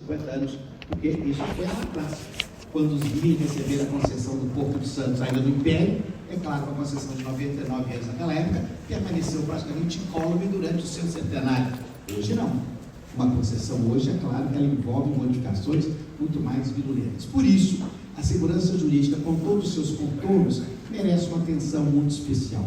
50 anos, porque isso foi lá atrás. Quando os guias receberam a concessão do Porto de Santos, ainda do Império, é claro que a concessão de 99 anos naquela época permaneceu praticamente incólume durante o seu centenário. Hoje não. Uma concessão hoje, é claro que ela envolve modificações muito mais virulentas. Por isso, a segurança jurídica, com todos os seus contornos, merece uma atenção muito especial.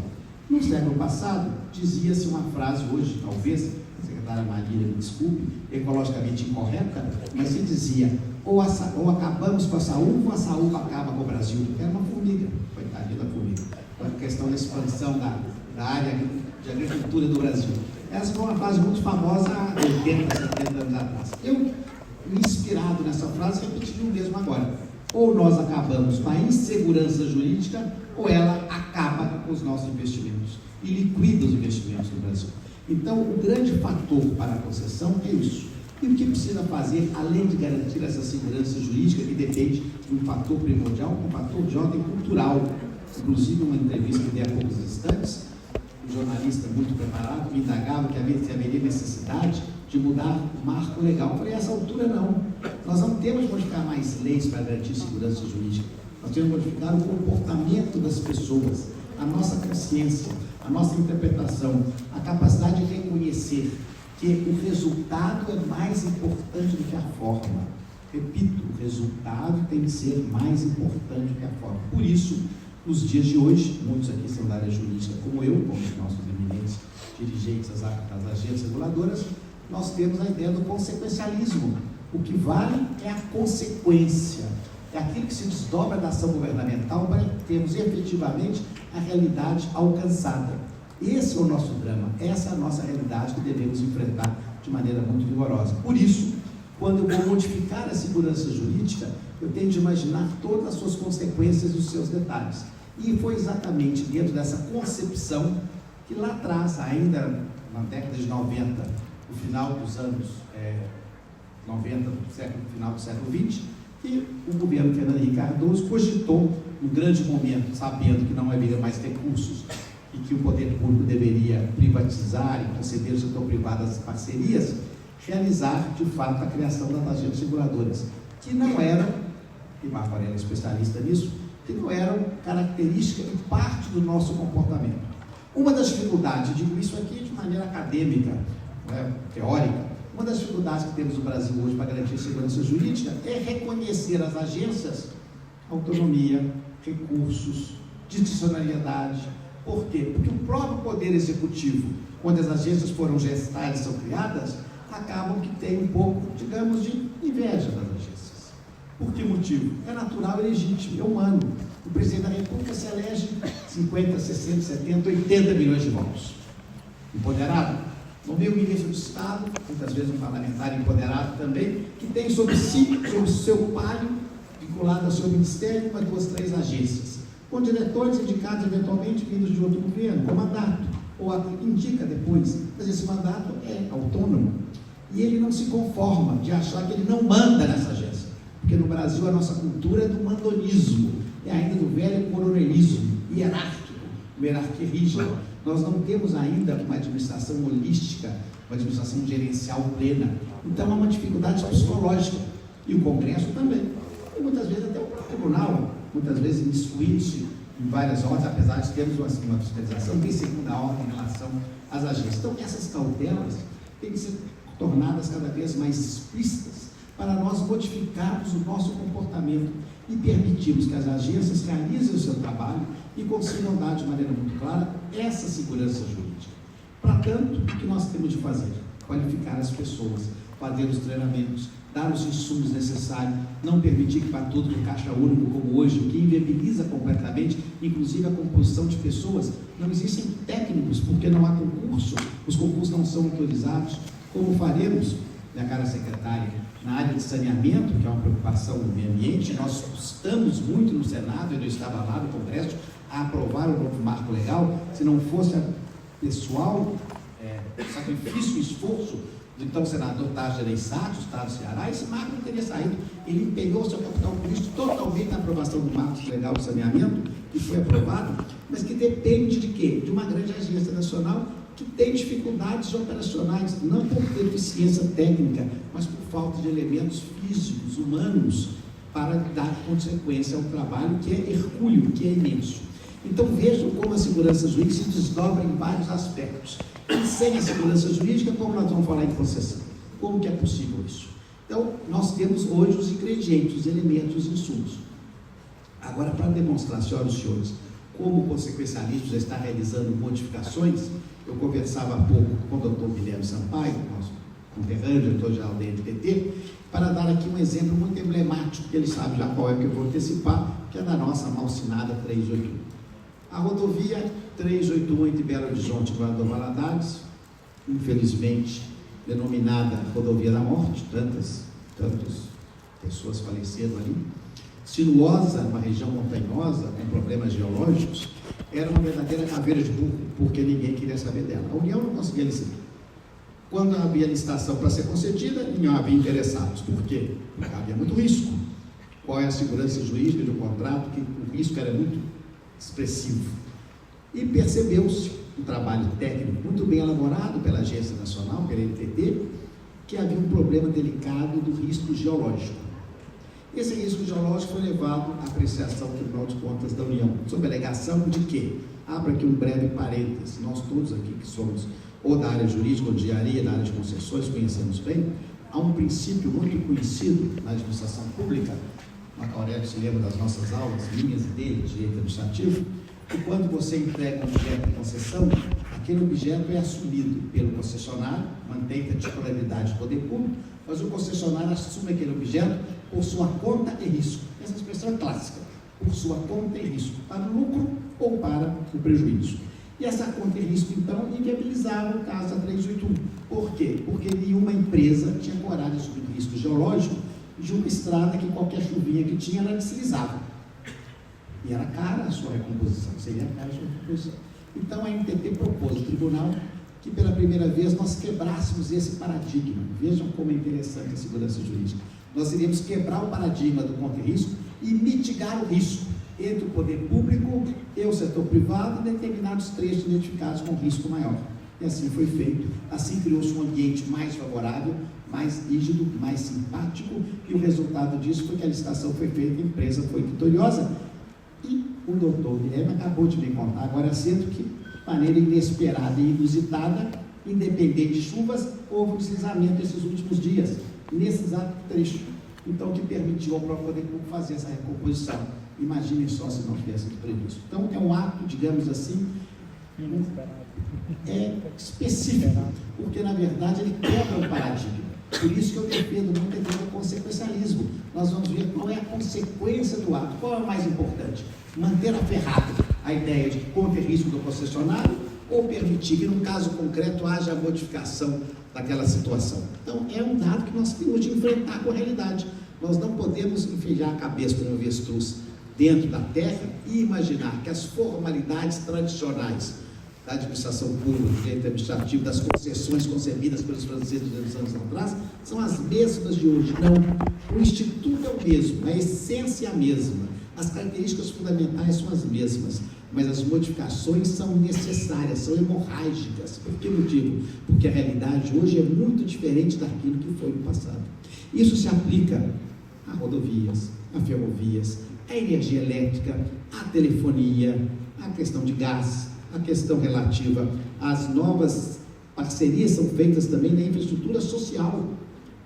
No século passado, dizia-se uma frase, hoje talvez, a secretária Marília me desculpe, ecologicamente incorreta, mas se dizia, ou acabamos com a saúva, ou a saúva acaba com o Brasil. Era uma formiga, coitadinha da formiga, com a questão da expansão da área de agricultura do Brasil. Essa foi uma frase muito famosa há 80, 70 anos atrás. Eu, me inspirado nessa frase, repeti o mesmo agora. Ou nós acabamos com a insegurança jurídica, ou ela acaba com os nossos investimentos e liquida os investimentos no Brasil. Então, o grande fator para a concessão é isso. E o que precisa fazer, além de garantir essa segurança jurídica, que depende de um fator primordial, um fator de ordem cultural. Inclusive, uma entrevista que dei há poucos instantes, um jornalista muito preparado me indagava que haveria necessidade de mudar o marco legal. Eu falei, a essa altura não. Nós não temos que modificar mais leis para garantir segurança jurídica. Nós temos que modificar o comportamento das pessoas, a nossa consciência, a nossa interpretação, a capacidade de reconhecer que o resultado é mais importante do que a forma. Repito, o resultado tem que ser mais importante do que a forma. Por isso, nos dias de hoje, muitos aqui são da área jurídica, como eu, como os nossos eminentes dirigentes das agências reguladoras, nós temos a ideia do consequencialismo. O que vale é a consequência, é aquilo que se desdobra da ação governamental para termos efetivamente a realidade alcançada. Esse é o nosso drama, essa é a nossa realidade que devemos enfrentar de maneira muito vigorosa. Por isso, quando eu vou modificar a segurança jurídica, eu tenho de imaginar todas as suas consequências e os seus detalhes. E foi exatamente dentro dessa concepção que lá atrás, ainda na década de 90, no final dos anos 90, final do século XX, que o governo Fernando Henrique Cardoso cogitou, um grande momento, sabendo que não havia mais recursos e que o poder público deveria privatizar e conceder ao setor privado as parcerias, realizar, de fato, a criação das agências reguladoras, que não eram, e Marco Aurélio é especialista nisso, que não eram característica e parte do nosso comportamento. Uma das dificuldades, digo isso aqui de maneira acadêmica, teórica, uma das dificuldades que temos no Brasil hoje para garantir a segurança jurídica é reconhecer as agências autonomia, recursos, discricionariedade. Por quê? Porque o próprio Poder Executivo, quando as agências foram gestadas e são criadas, acabam que tem um pouco, digamos, de inveja das agências. Por que motivo? É natural e legítimo, é humano. O presidente da República se elege 50, 60, 70, 80 milhões de votos. Empoderado? Nomeia o ministro do Estado, muitas vezes um parlamentar empoderado também, que tem sobre si, sobre o seu palio, vinculado ao seu ministério, uma, duas, três agências, com diretores indicados eventualmente vindos de outro governo, com mandato, ou indica depois, mas esse mandato é autônomo. E ele não se conforma de achar que ele não manda nessa agência, porque no Brasil a nossa cultura é do mandonismo, é ainda do velho coronelismo, hierárquico, uma hierarquia rígida. Nós não temos ainda uma administração holística, uma administração gerencial plena. Então há uma dificuldade psicológica, e o Congresso também. E muitas vezes até o próprio tribunal, muitas vezes imiscuindo-se em várias ordens, apesar de termos uma fiscalização de segunda ordem em relação às agências. Então essas cautelas têm que ser tornadas cada vez mais explícitas para nós modificarmos o nosso comportamento e permitirmos que as agências realizem o seu trabalho e consigam dar de maneira muito clara essa segurança jurídica. Para tanto, o que nós temos de fazer? Qualificar as pessoas, fazer os treinamentos, dar os insumos necessários, não permitir que vá tudo no caixa único como hoje, o que inviabiliza completamente, inclusive a composição de pessoas. Não existem técnicos, porque não há concurso, os concursos não são autorizados. Como faremos, minha cara secretária, na área de saneamento, que é uma preocupação do meio ambiente, nós estamos muito no Senado, eu não estava lá no Congresso, a aprovar o novo marco legal. Se não fosse a pessoal, sacrifício e esforço do então senador Tasso Gereissati, do Estado do Ceará, esse marco não teria saído. Ele empenhou seu capital político totalmente na aprovação do marco legal de saneamento, que foi aprovado, mas que depende de quê? De uma grande agência nacional que tem dificuldades operacionais, não por deficiência técnica, mas por falta de elementos físicos, humanos, para dar consequência ao trabalho que é hercúleo, que é imenso. Então vejam como a segurança jurídica se desdobra em vários aspectos. E sem a segurança jurídica, como nós vamos falar em concessão? Como que é possível isso? Então, nós temos hoje os ingredientes, os elementos, os insumos. Agora, para demonstrar, senhoras e senhores, como o consequencialismo já está realizando modificações, eu conversava há pouco com o doutor Guilherme Sampaio, nosso conterrâneo, diretor-geral da NTT, para dar aqui um exemplo muito emblemático, que ele sabe já qual é que eu vou antecipar, que é da nossa malsinada 381. A rodovia 381 entre Belo Horizonte e Governador Valadares, infelizmente denominada rodovia da morte, tantas pessoas faleceram ali, sinuosa, uma região montanhosa, com problemas geológicos, era uma verdadeira caveira de burro, porque ninguém queria saber dela. A União não conseguia licitar. Quando havia licitação para ser concedida, não havia interessados. Por quê? Porque havia muito risco. Qual é a segurança jurídica de um contrato? Que o risco era muito expressivo. E percebeu-se um trabalho técnico muito bem elaborado pela Agência Nacional, pela NTT, que havia um problema delicado do risco geológico. Esse risco geológico foi levado à apreciação do Tribunal de Contas da União, sob a alegação de que, abra aqui um breve parêntese, nós todos aqui que somos ou da área jurídica, ou de engenharia, da área de concessões, conhecemos bem, há um princípio muito conhecido na administração pública, Marco Aurélio se lembra das nossas aulas, minhas e dele, de direito administrativo, que quando você entrega um objeto de concessão, aquele objeto é assumido pelo concessionário, mantém a titularidade do poder público, mas o concessionário assume aquele objeto por sua conta e risco. Essa expressão é clássica, por sua conta e risco, para o lucro ou para o prejuízo. E essa conta e risco, então, inviabilizava o caso da 381. Por quê? Porque nenhuma empresa tinha coragem de assumir o risco geológico de uma estrada que qualquer chuvinha que tinha, ela deslizava. E era cara a sua recomposição, seria cara a sua recomposição. Então a NTT propôs ao tribunal que pela primeira vez nós quebrássemos esse paradigma. Vejam como é interessante a segurança jurídica. Nós iríamos quebrar o paradigma do conta e risco e mitigar o risco entre o poder público e o setor privado em determinados trechos identificados com risco maior. E assim foi feito. Assim criou-se um ambiente mais favorável, mais rígido, mais simpático, e o resultado disso foi que a licitação foi feita, a empresa foi vitoriosa. E o doutor Guilherme acabou de me contar agora cedo que, de maneira inesperada e inusitada, independente de chuvas, houve um deslizamento nesses últimos dias, nesse exato trecho. Então, o que permitiu ao próprio poder público fazer essa recomposição. Imaginem só se não tivesse sido previsto. Então, é um ato, digamos assim, específico, porque, na verdade, ele quebra o paradigma. Por isso que eu defendo muito a ideia do consequencialismo. Nós vamos ver qual é a consequência do ato. Qual é o mais importante? Manter aferrado a ideia de conta e risco do concessionário ou permitir que, num caso concreto, haja a modificação daquela situação. Então, é um dado que nós temos de enfrentar com a realidade. Nós não podemos enfiar a cabeça como um avestruz dentro da terra e imaginar que as formalidades tradicionais da administração pública, do direito administrativo, das concessões concebidas pelos franceses 200 anos atrás, são as mesmas de hoje. Não. O instituto é o mesmo, a essência é a mesma, as características fundamentais são as mesmas, mas as modificações são necessárias, são hemorrágicas. Por que motivo? Porque a realidade hoje é muito diferente daquilo que foi no passado. Isso se aplica a rodovias, a ferrovias, a energia elétrica, a telefonia, a questão de gás, a questão relativa às novas parcerias são feitas também na infraestrutura social,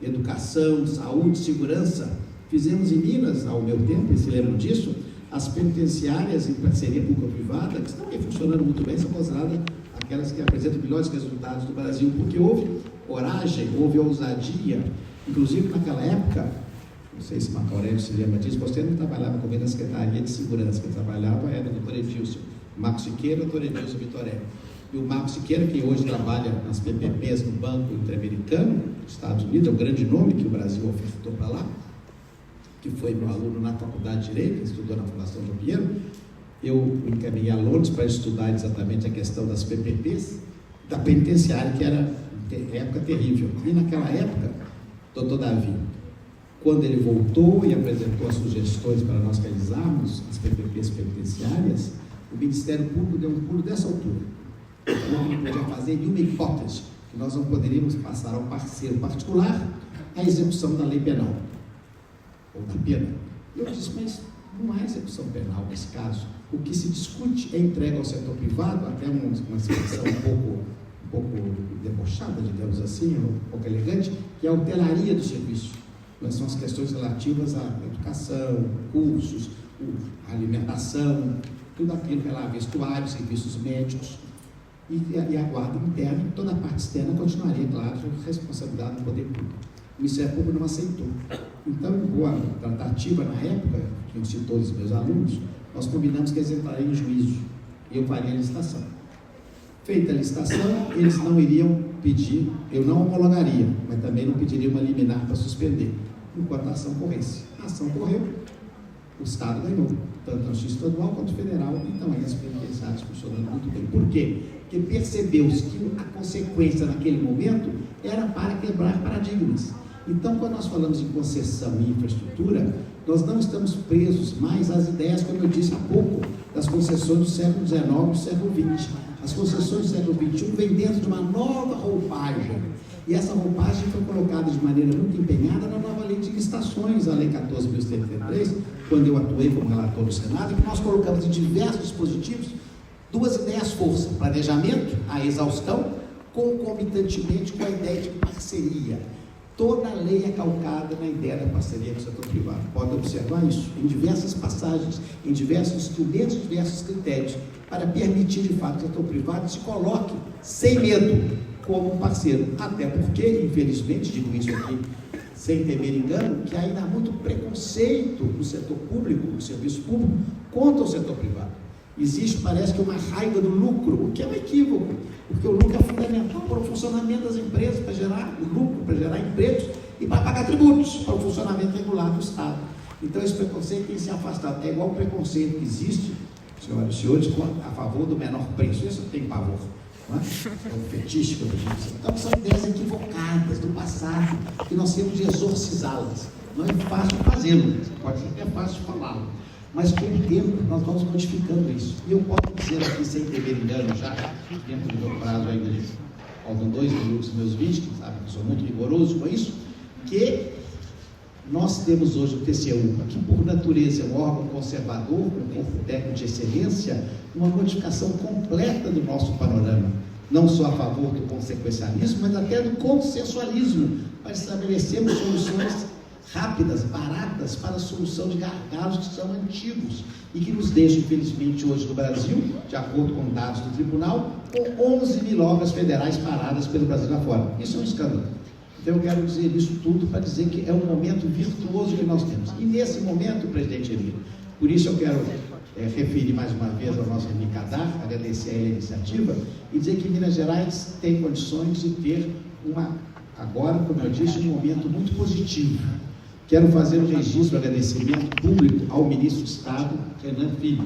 educação, saúde, segurança. Fizemos em Minas, ao meu tempo, e se lembram disso, as penitenciárias em parceria público-privada, que estão aí funcionando muito bem, são consideradas aquelas que apresentam melhores resultados do Brasil, porque houve coragem, houve ousadia, inclusive naquela época, não sei se Marco Aurélio se lembra disso, você não trabalhava comigo na Secretaria de Segurança, quem trabalhava era o doutor Edilson Marcos Siqueira e o doutor Edilson Vitorelli. E o Marcos Siqueira, que hoje trabalha nas PPPs no Banco Interamericano, dos Estados Unidos, é um grande nome que o Brasil ofertou para lá, que foi meu aluno na Faculdade de Direito, estudou na Fundação João Pinheiro. Eu encaminhei alunos para estudar exatamente a questão das PPPs, da penitenciária, que era época terrível. E naquela época, doutor Davi, quando ele voltou e apresentou as sugestões para nós realizarmos as PPPs penitenciárias, o Ministério Público deu um pulo dessa altura. O povo não podia fazer nenhuma hipótese que nós não poderíamos passar ao parceiro particular a execução da lei penal, ou da pena. Eu disse, mas não há execução penal nesse caso. O que se discute é entrega ao setor privado, até uma expressão um pouco debochada, digamos assim, um pouco elegante, que é a hotelaria do serviço. Mas são as questões relativas à educação, cursos, a alimentação, tudo aquilo que é lá, vestuário, serviços médicos, e a guarda interna, e toda a parte externa continuaria, claro, responsabilidade do poder público. O Ministério Público não aceitou. Então, em boa tratativa na época, que eu cito todos os meus alunos, nós combinamos que eles entrariam em juízo, e eu faria a licitação. Feita a licitação, eles não iriam pedir, eu não homologaria, mas também não pediria uma liminar para suspender, enquanto a ação corresse. A ação correu, o Estado ganhou, tanto a justiça estadual quanto federal, então aí as penitenciárias funcionando muito bem. Por quê? Porque percebeu-se que a consequência naquele momento era para quebrar paradigmas. Então, quando nós falamos em concessão e infraestrutura, nós não estamos presos mais às ideias, como eu disse há pouco, das concessões do século XIX e do século XX. As concessões do século XXI vêm dentro de uma nova roupagem. E essa roupagem foi colocada de maneira muito empenhada na nova lei de licitações, a lei 14.073, quando eu atuei como relator do Senado, que nós colocamos em diversos dispositivos duas ideias força: planejamento, a exaustão, concomitantemente com a ideia de parceria. Toda a lei é calcada na ideia da parceria com o setor privado. Pode observar isso em diversas passagens, em diversos instrumentos, diversos critérios, para permitir, de fato, que o setor privado se coloque sem medo como um parceiro. Até porque, infelizmente, digo isso aqui sem temer engano, que ainda há muito preconceito no setor público, no serviço público, contra o setor privado. Existe, parece que, uma raiva do lucro, o que é um equívoco, porque o lucro é fundamental para o funcionamento das empresas, para gerar lucro, para gerar empregos e para pagar tributos para o funcionamento regular do Estado. Então, esse preconceito tem que ser afastado. É igual o preconceito que existe, senhoras e senhores, a favor do menor preço. Isso eu tenho pavor. Não é? É um fetiche que eu digo. Então, são ideias equivocadas do passado, que nós temos de exorcizá-las. Não é fácil fazê-lo, pode ser que é fácil falá-lo, mas com o tempo nós vamos modificando isso. E eu posso dizer aqui, sem temer engano, já dentro do meu prazo ainda, faltam 2 minutos, meus 20, que sabe que eu sou muito rigoroso com isso, que nós temos hoje o TCU, que por natureza é um órgão conservador, um corpo técnico de excelência, uma modificação completa do nosso panorama, não só a favor do consequencialismo, mas até do consensualismo, para estabelecermos soluções rápidas, baratas, para a solução de gargalos que são antigos e que nos deixam, infelizmente, hoje no Brasil, de acordo com dados do tribunal, com 11 mil obras federais paradas pelo Brasil afora. Isso é um escândalo. Então eu quero dizer isso tudo para dizer que é um momento virtuoso que nós temos. E nesse momento, presidente Emílio, por isso eu quero referir mais uma vez ao nosso amigo Kadar, agradecer a ele a iniciativa e dizer que Minas Gerais tem condições de ter agora, como eu disse, um momento muito positivo. Quero fazer um registro, agradecimento público ao ministro do Estado, Renan Filho.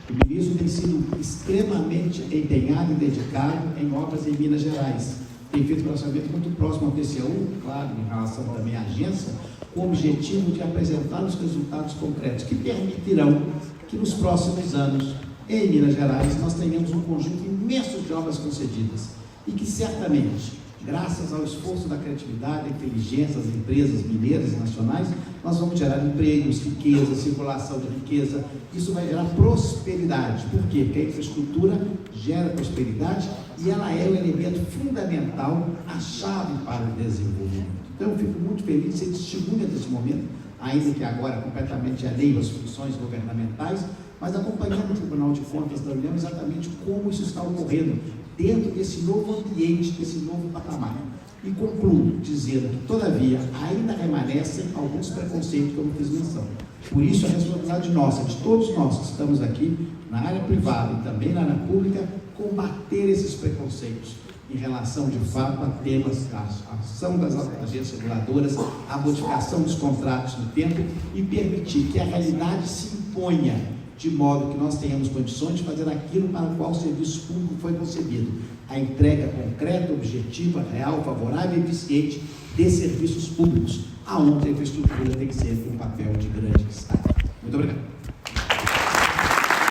O ministro tem sido extremamente empenhado e dedicado em obras em Minas Gerais. Tem feito um relacionamento muito próximo ao TCU, claro, em relação também à agência, com o objetivo de apresentar os resultados concretos que permitirão que nos próximos anos, em Minas Gerais, nós tenhamos um conjunto imenso de obras concedidas e que certamente, graças ao esforço da criatividade, da inteligência das empresas mineiras e nacionais, nós vamos gerar empregos, riqueza, circulação de riqueza. Isso vai gerar prosperidade. Por quê? Porque a infraestrutura gera prosperidade e ela é o elemento fundamental, a chave para o desenvolvimento. Então, eu fico muito feliz de ser testemunha desse momento, ainda que agora completamente alheio às funções governamentais, mas acompanhando o Tribunal de Contas da União exatamente como isso está ocorrendo dentro desse novo ambiente, desse novo patamar. E concluo dizendo que, todavia, ainda remanescem alguns preconceitos que eu não fiz menção. Por isso, a responsabilidade nossa, de todos nós que estamos aqui, na área privada e também na área pública, combater esses preconceitos em relação, de fato, a temas, a ação das agências reguladoras, a modificação dos contratos no tempo e permitir que a realidade se imponha de modo que nós tenhamos condições de fazer aquilo para o qual o serviço público foi concebido, a entrega concreta, objetiva, real, favorável e eficiente de serviços públicos, aonde a infraestrutura tem que ser um papel de grande destaque. Muito obrigado.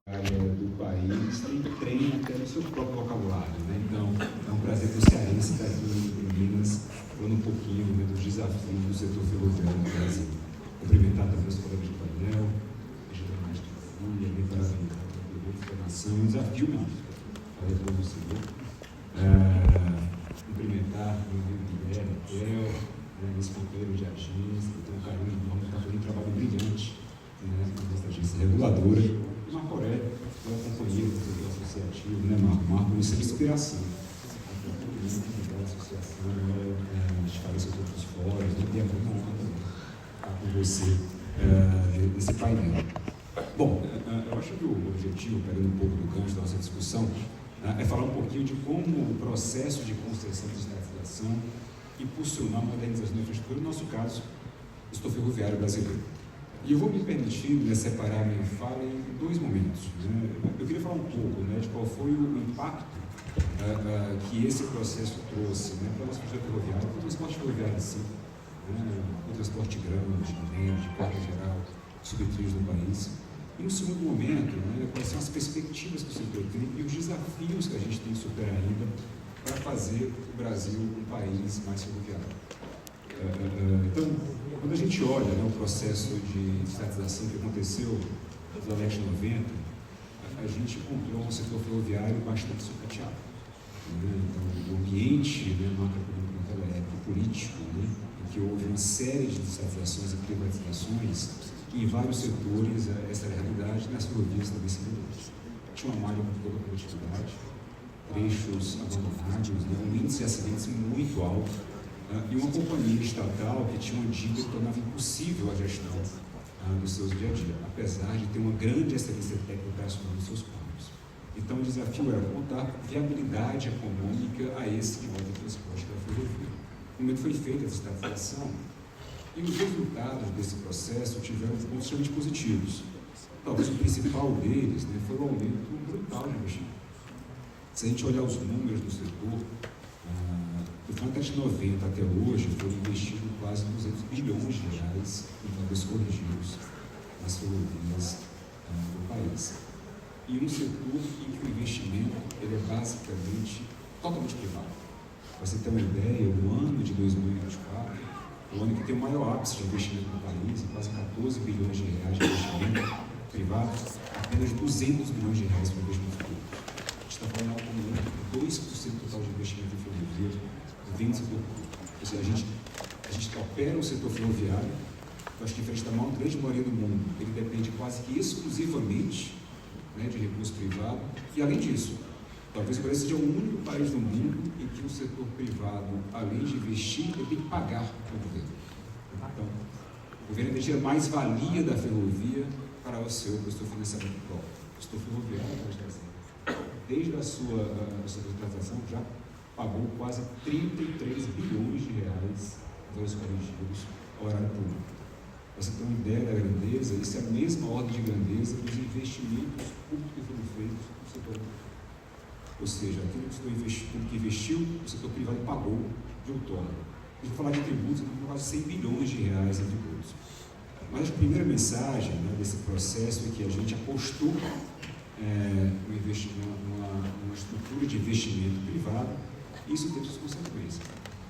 A área do país tem trem até no seu próprio vocabulário, né? desafios do setor ferroviário no Brasil. Cumprimentar também os colegas do painel, a família, bem parabenizar pela nação, um desafio, ministro, para retorno do senhor. Cumprimentar o Guilherme, Tel, esse companheiro de agência, que tem um carinho enorme, está fazendo um trabalho brilhante nessa agência reguladora. E Marcoré, que é um companheiro do setor associativo, Marco, isso é inspiração. A associação, a gente fala sobre outros fóruns, e é muito honra estar com você nesse painel. Bom, eu acho que o objetivo, pegando um pouco do gancho da nossa discussão, é falar um pouquinho de como o processo de concessão de estatização impulsionar a modernização da infraestrutura, no nosso caso, do setor ferroviário brasileiro. E eu vou me permitir separar minha fala em dois momentos. Eu queria falar um pouco de qual foi o impacto que esse processo trouxe para a nossa infraestrutura ferroviária, para o transporte ferroviário em si, o transporte grande, de carga geral, subtrilhos do país. E no segundo momento, quais são as perspectivas que o setor tem e os desafios que a gente tem que superar ainda para fazer o Brasil um país mais ferroviário. Então, quando a gente olha o processo de estatização que aconteceu na década de 90, a gente encontrou um setor ferroviário bastante sucateado. Então, o ambiente macroeconômico político, em que houve uma série de estatizações e privatizações, e em vários setores essa era a realidade, nas ferrovias também se mudou. Tinha uma malha muito boa da produtividade, trechos abandonados, um índice de acidentes muito alto, e uma companhia estatal que tinha uma dívida que tornava impossível a gestão dos seus dia a dia, apesar de ter uma grande excelência técnica operacional nos seus planos. Então o desafio era contar viabilidade econômica a esse modo de transporte da ferrovia. No momento foi feita essa estatização, e os resultados desse processo tiveram pontos extremamente positivos. Talvez o principal deles foi o aumento brutal de investimento. Se a gente olhar os números do setor, do final da década de 90 até hoje, foram investidos quase 200 bilhões de reais em valores corrigidos nas ferrovias do país. E um setor em que o investimento ele é basicamente totalmente privado. Para você ter uma ideia, o ano de 2024, o ano que tem o maior ápice de investimento no país, quase 14 bilhões de reais de investimento privado, apenas 200 bilhões de reais para investimento público. A gente está falando algo como 2% total de investimento em ferrovia, vem do setor público. Ou seja, a gente opera o setor ferroviário, eu acho que diferente da maior grande maioria do mundo, ele depende quase que exclusivamente de recurso privado, e além disso, talvez o Brasil seja o único país do mundo em que o setor privado, além de investir, ele tem que pagar para o governo. Então, o governo retira mais valia da ferrovia para o seu financiamento próprio. O setor ferroviário, desde a sua privatização, já pagou quase 33 bilhões de reais em valores corrigidos ao erário público. Para você ter uma ideia da grandeza, isso é a mesma ordem de grandeza dos investimentos públicos que foram feitos no setor público. Ou seja, aquilo que investiu, o setor privado pagou de outorga. A gente vai falar de tributos, quase 100 bilhões de reais em tributos. Mas a primeira mensagem desse processo é que a gente apostou numa estrutura de investimento privado, e isso teve suas consequências.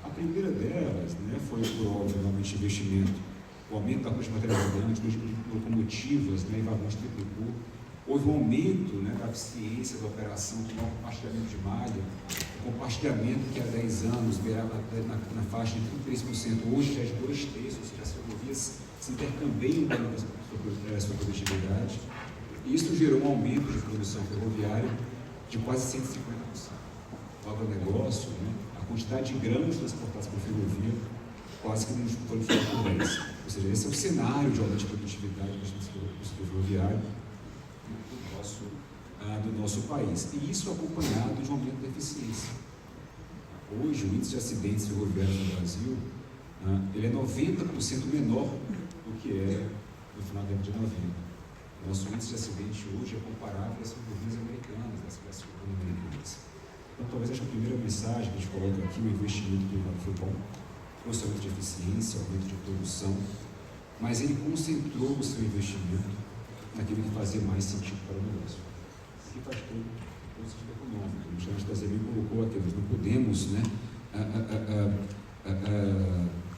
A primeira delas foi, obviamente, investimento, o aumento da quantidade de material rodante, de locomotivas e vagões triplicou. Houve um aumento da eficiência da operação com o compartilhamento de malha, o compartilhamento que há 10 anos beirava na faixa de 33%, hoje já é de 2/3, ou seja, as ferrovias se intercambiam com a sua produtividade. E isso gerou um aumento de produção ferroviária de quase 150%. O agronegócio, a quantidade de grãos transportados por ferrovia, quase que multiplicou por 10. Ou seja, esse é o cenário de aumento de produtividade do setor ferroviário do nosso país. E isso acompanhado de um aumento da eficiência. Hoje, o índice de acidentes ferroviários no Brasil ele é 90% menor do que é no final da década de 90. O nosso índice de acidente hoje é comparável às ferrovias americanas, às classes americanas. Então, talvez essa primeira mensagem que a gente coloca aqui, o investimento privado foi bom, trouxe aumento de eficiência, aumento de produção, mas ele concentrou o seu investimento naquilo que fazia mais sentido para o negócio. Que faz todo o sentido econômico. O Ministério bem colocou aqui, nós não podemos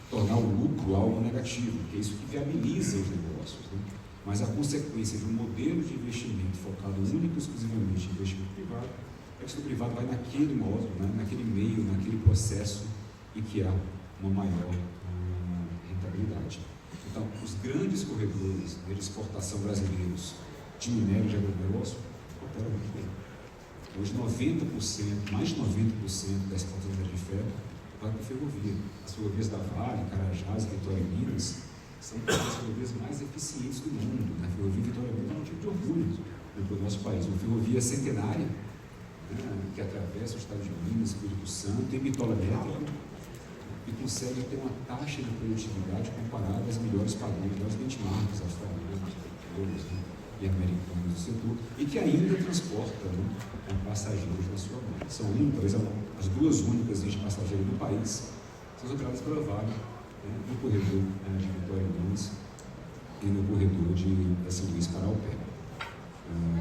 tornar o lucro algo negativo, que é isso que viabiliza os negócios, né? Mas a consequência de um modelo de investimento focado único e exclusivamente em investimento privado é que o setor privado vai naquele modo, né? Naquele meio, naquele processo em que há uma maior rentabilidade. Então, os grandes corredores de exportação brasileiros de minério e de agronegócio operam muito bem. Hoje, 90%, mais de 90% da exportação de ferro vai para a ferrovia. As ferrovias da Vale, Carajás, Vitória e Minas são as ferrovias mais eficientes do mundo. A ferrovia Vitória e Minas é um tipo de orgulho para o nosso país. Uma ferrovia centenária, né, que atravessa o estado de Minas, Espírito Santo, tem bitola elétrica e consegue ter uma taxa de produtividade comparada às melhores padrões, melhores benchmarks australianos, né, e americanos do setor, e que ainda transporta, né, passageiros na sua mão. São talvez as duas únicas linhas de passageiro do país, são operadas pela Vale, né, no corredor de Vitória e Minas e no corredor de São Luís para Alpé.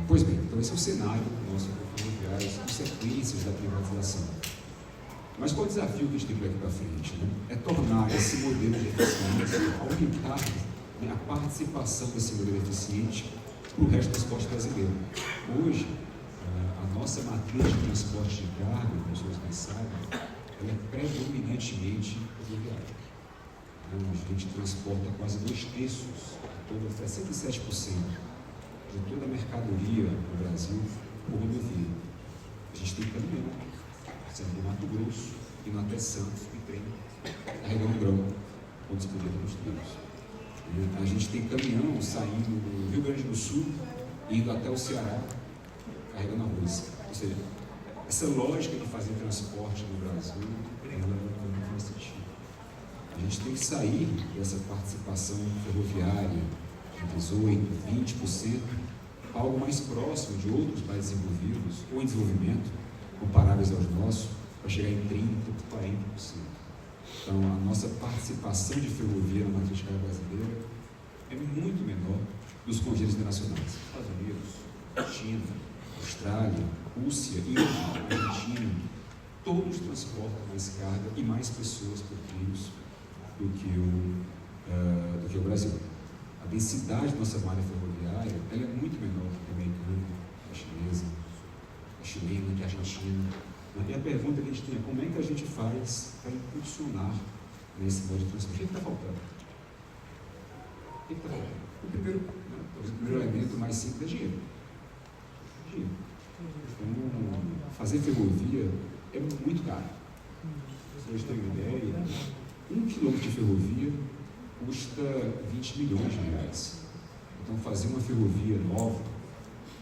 Pois bem, então esse é o cenário do nosso setor ferroviário, as consequências da privatização. Mas qual o desafio que a gente tem daqui para frente? Né? É tornar esse modelo de eficiência, aumentar, né, a participação desse modelo eficiente para o resto do transporte brasileiro. Hoje, a nossa matriz de transporte de carga, como os senhores bem sabem, ela é predominantemente rodoviária. A gente transporta quase 2/3, 67% de toda a mercadoria no Brasil por rodovia. A gente tem caminhão, saindo do Mato Grosso, indo até Santos e trem, carregando grão, quando se podia nos trilhos. A gente tem caminhão saindo do Rio Grande do Sul, indo até o Ceará, carregando arroz. Ou seja, essa lógica de fazer transporte no Brasil, ela não faz sentido. A gente tem que sair dessa participação ferroviária de 18%, 20%, para algo mais próximo de outros mais desenvolvidos, ou em desenvolvimento, comparáveis aos nossos, para chegar em 30%, 40%. Então, a nossa participação de ferrovia na matriz de carga brasileira é muito menor dos corredores internacionais. Estados Unidos, China, Austrália, Rússia, Argentina, todos transportam mais carga e mais pessoas por trilhos do que o Brasil. A densidade da nossa malha ferroviária ela é muito menor que a americana, a chinesa, a chilena, que a argentina. E a pergunta que a gente tem é como é que a gente faz para impulsionar nesse modo de transporte? O que está faltando? O que está faltando? O primeiro elemento mais simples é dinheiro. Dinheiro. Então, fazer ferrovia é muito caro. Se vocês terem uma ideia, 1 quilômetro de ferrovia custa 20 milhões de reais. Então, fazer uma ferrovia nova,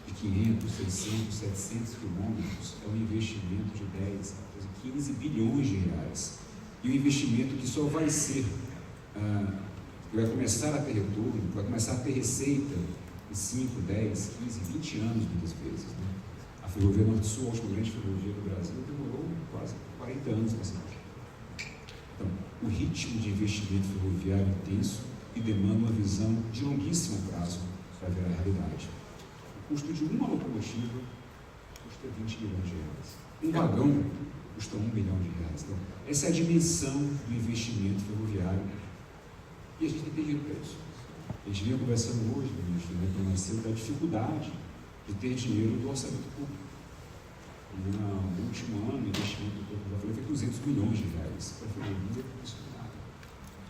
de 500, 600, 700 quilômetros, é um investimento de 10, 15 bilhões de reais. E um investimento que só vai ser, que vai começar a ter retorno, vai começar a ter receita em 5, 10, 15, 20 anos, muitas vezes. Né? A Ferrovia Norte-Sul, a última grande ferrovia do Brasil, demorou quase 40 anos para ser. Então, o ritmo de investimento ferroviário intenso e demanda uma visão de longuíssimo prazo para virar realidade. O custo de uma locomotiva custa 20 milhões de reais. Um vagão custa 1 milhão de reais. Então, essa é a dimensão do investimento ferroviário e a gente tem que ter dinheiro para isso. A gente vinha conversando hoje, ministro, da dificuldade de ter dinheiro do orçamento público. No último ano, o investimento do Corpo da Folha foi 200 milhões de reais para a ferrovia, isso não é nada.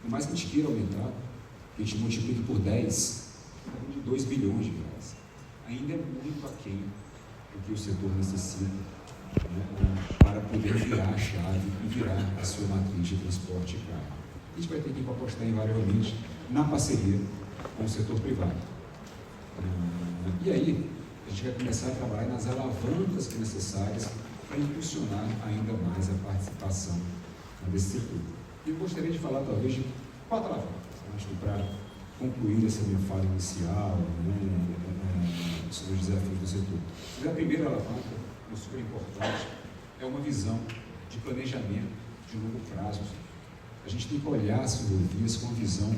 Por mais que a gente queira aumentar, que a gente multiplique por 10, de 2 bilhões de reais. Ainda é muito aquém do que o setor necessita, né, para poder virar a chave e virar a sua matriz de transporte e carga. A gente vai ter que apostar invariavelmente na parceria com o setor privado. E aí, a gente vai começar a trabalhar nas alavancas necessárias para impulsionar ainda mais a participação desse setor. E eu gostaria de falar, talvez, de 4 alavancas, acho que para concluir essa minha fala inicial, sobre os desafios do setor. Mas a primeira alavanca, super importante, é uma visão de planejamento de longo prazo. A gente tem que olhar as ferrovias com uma visão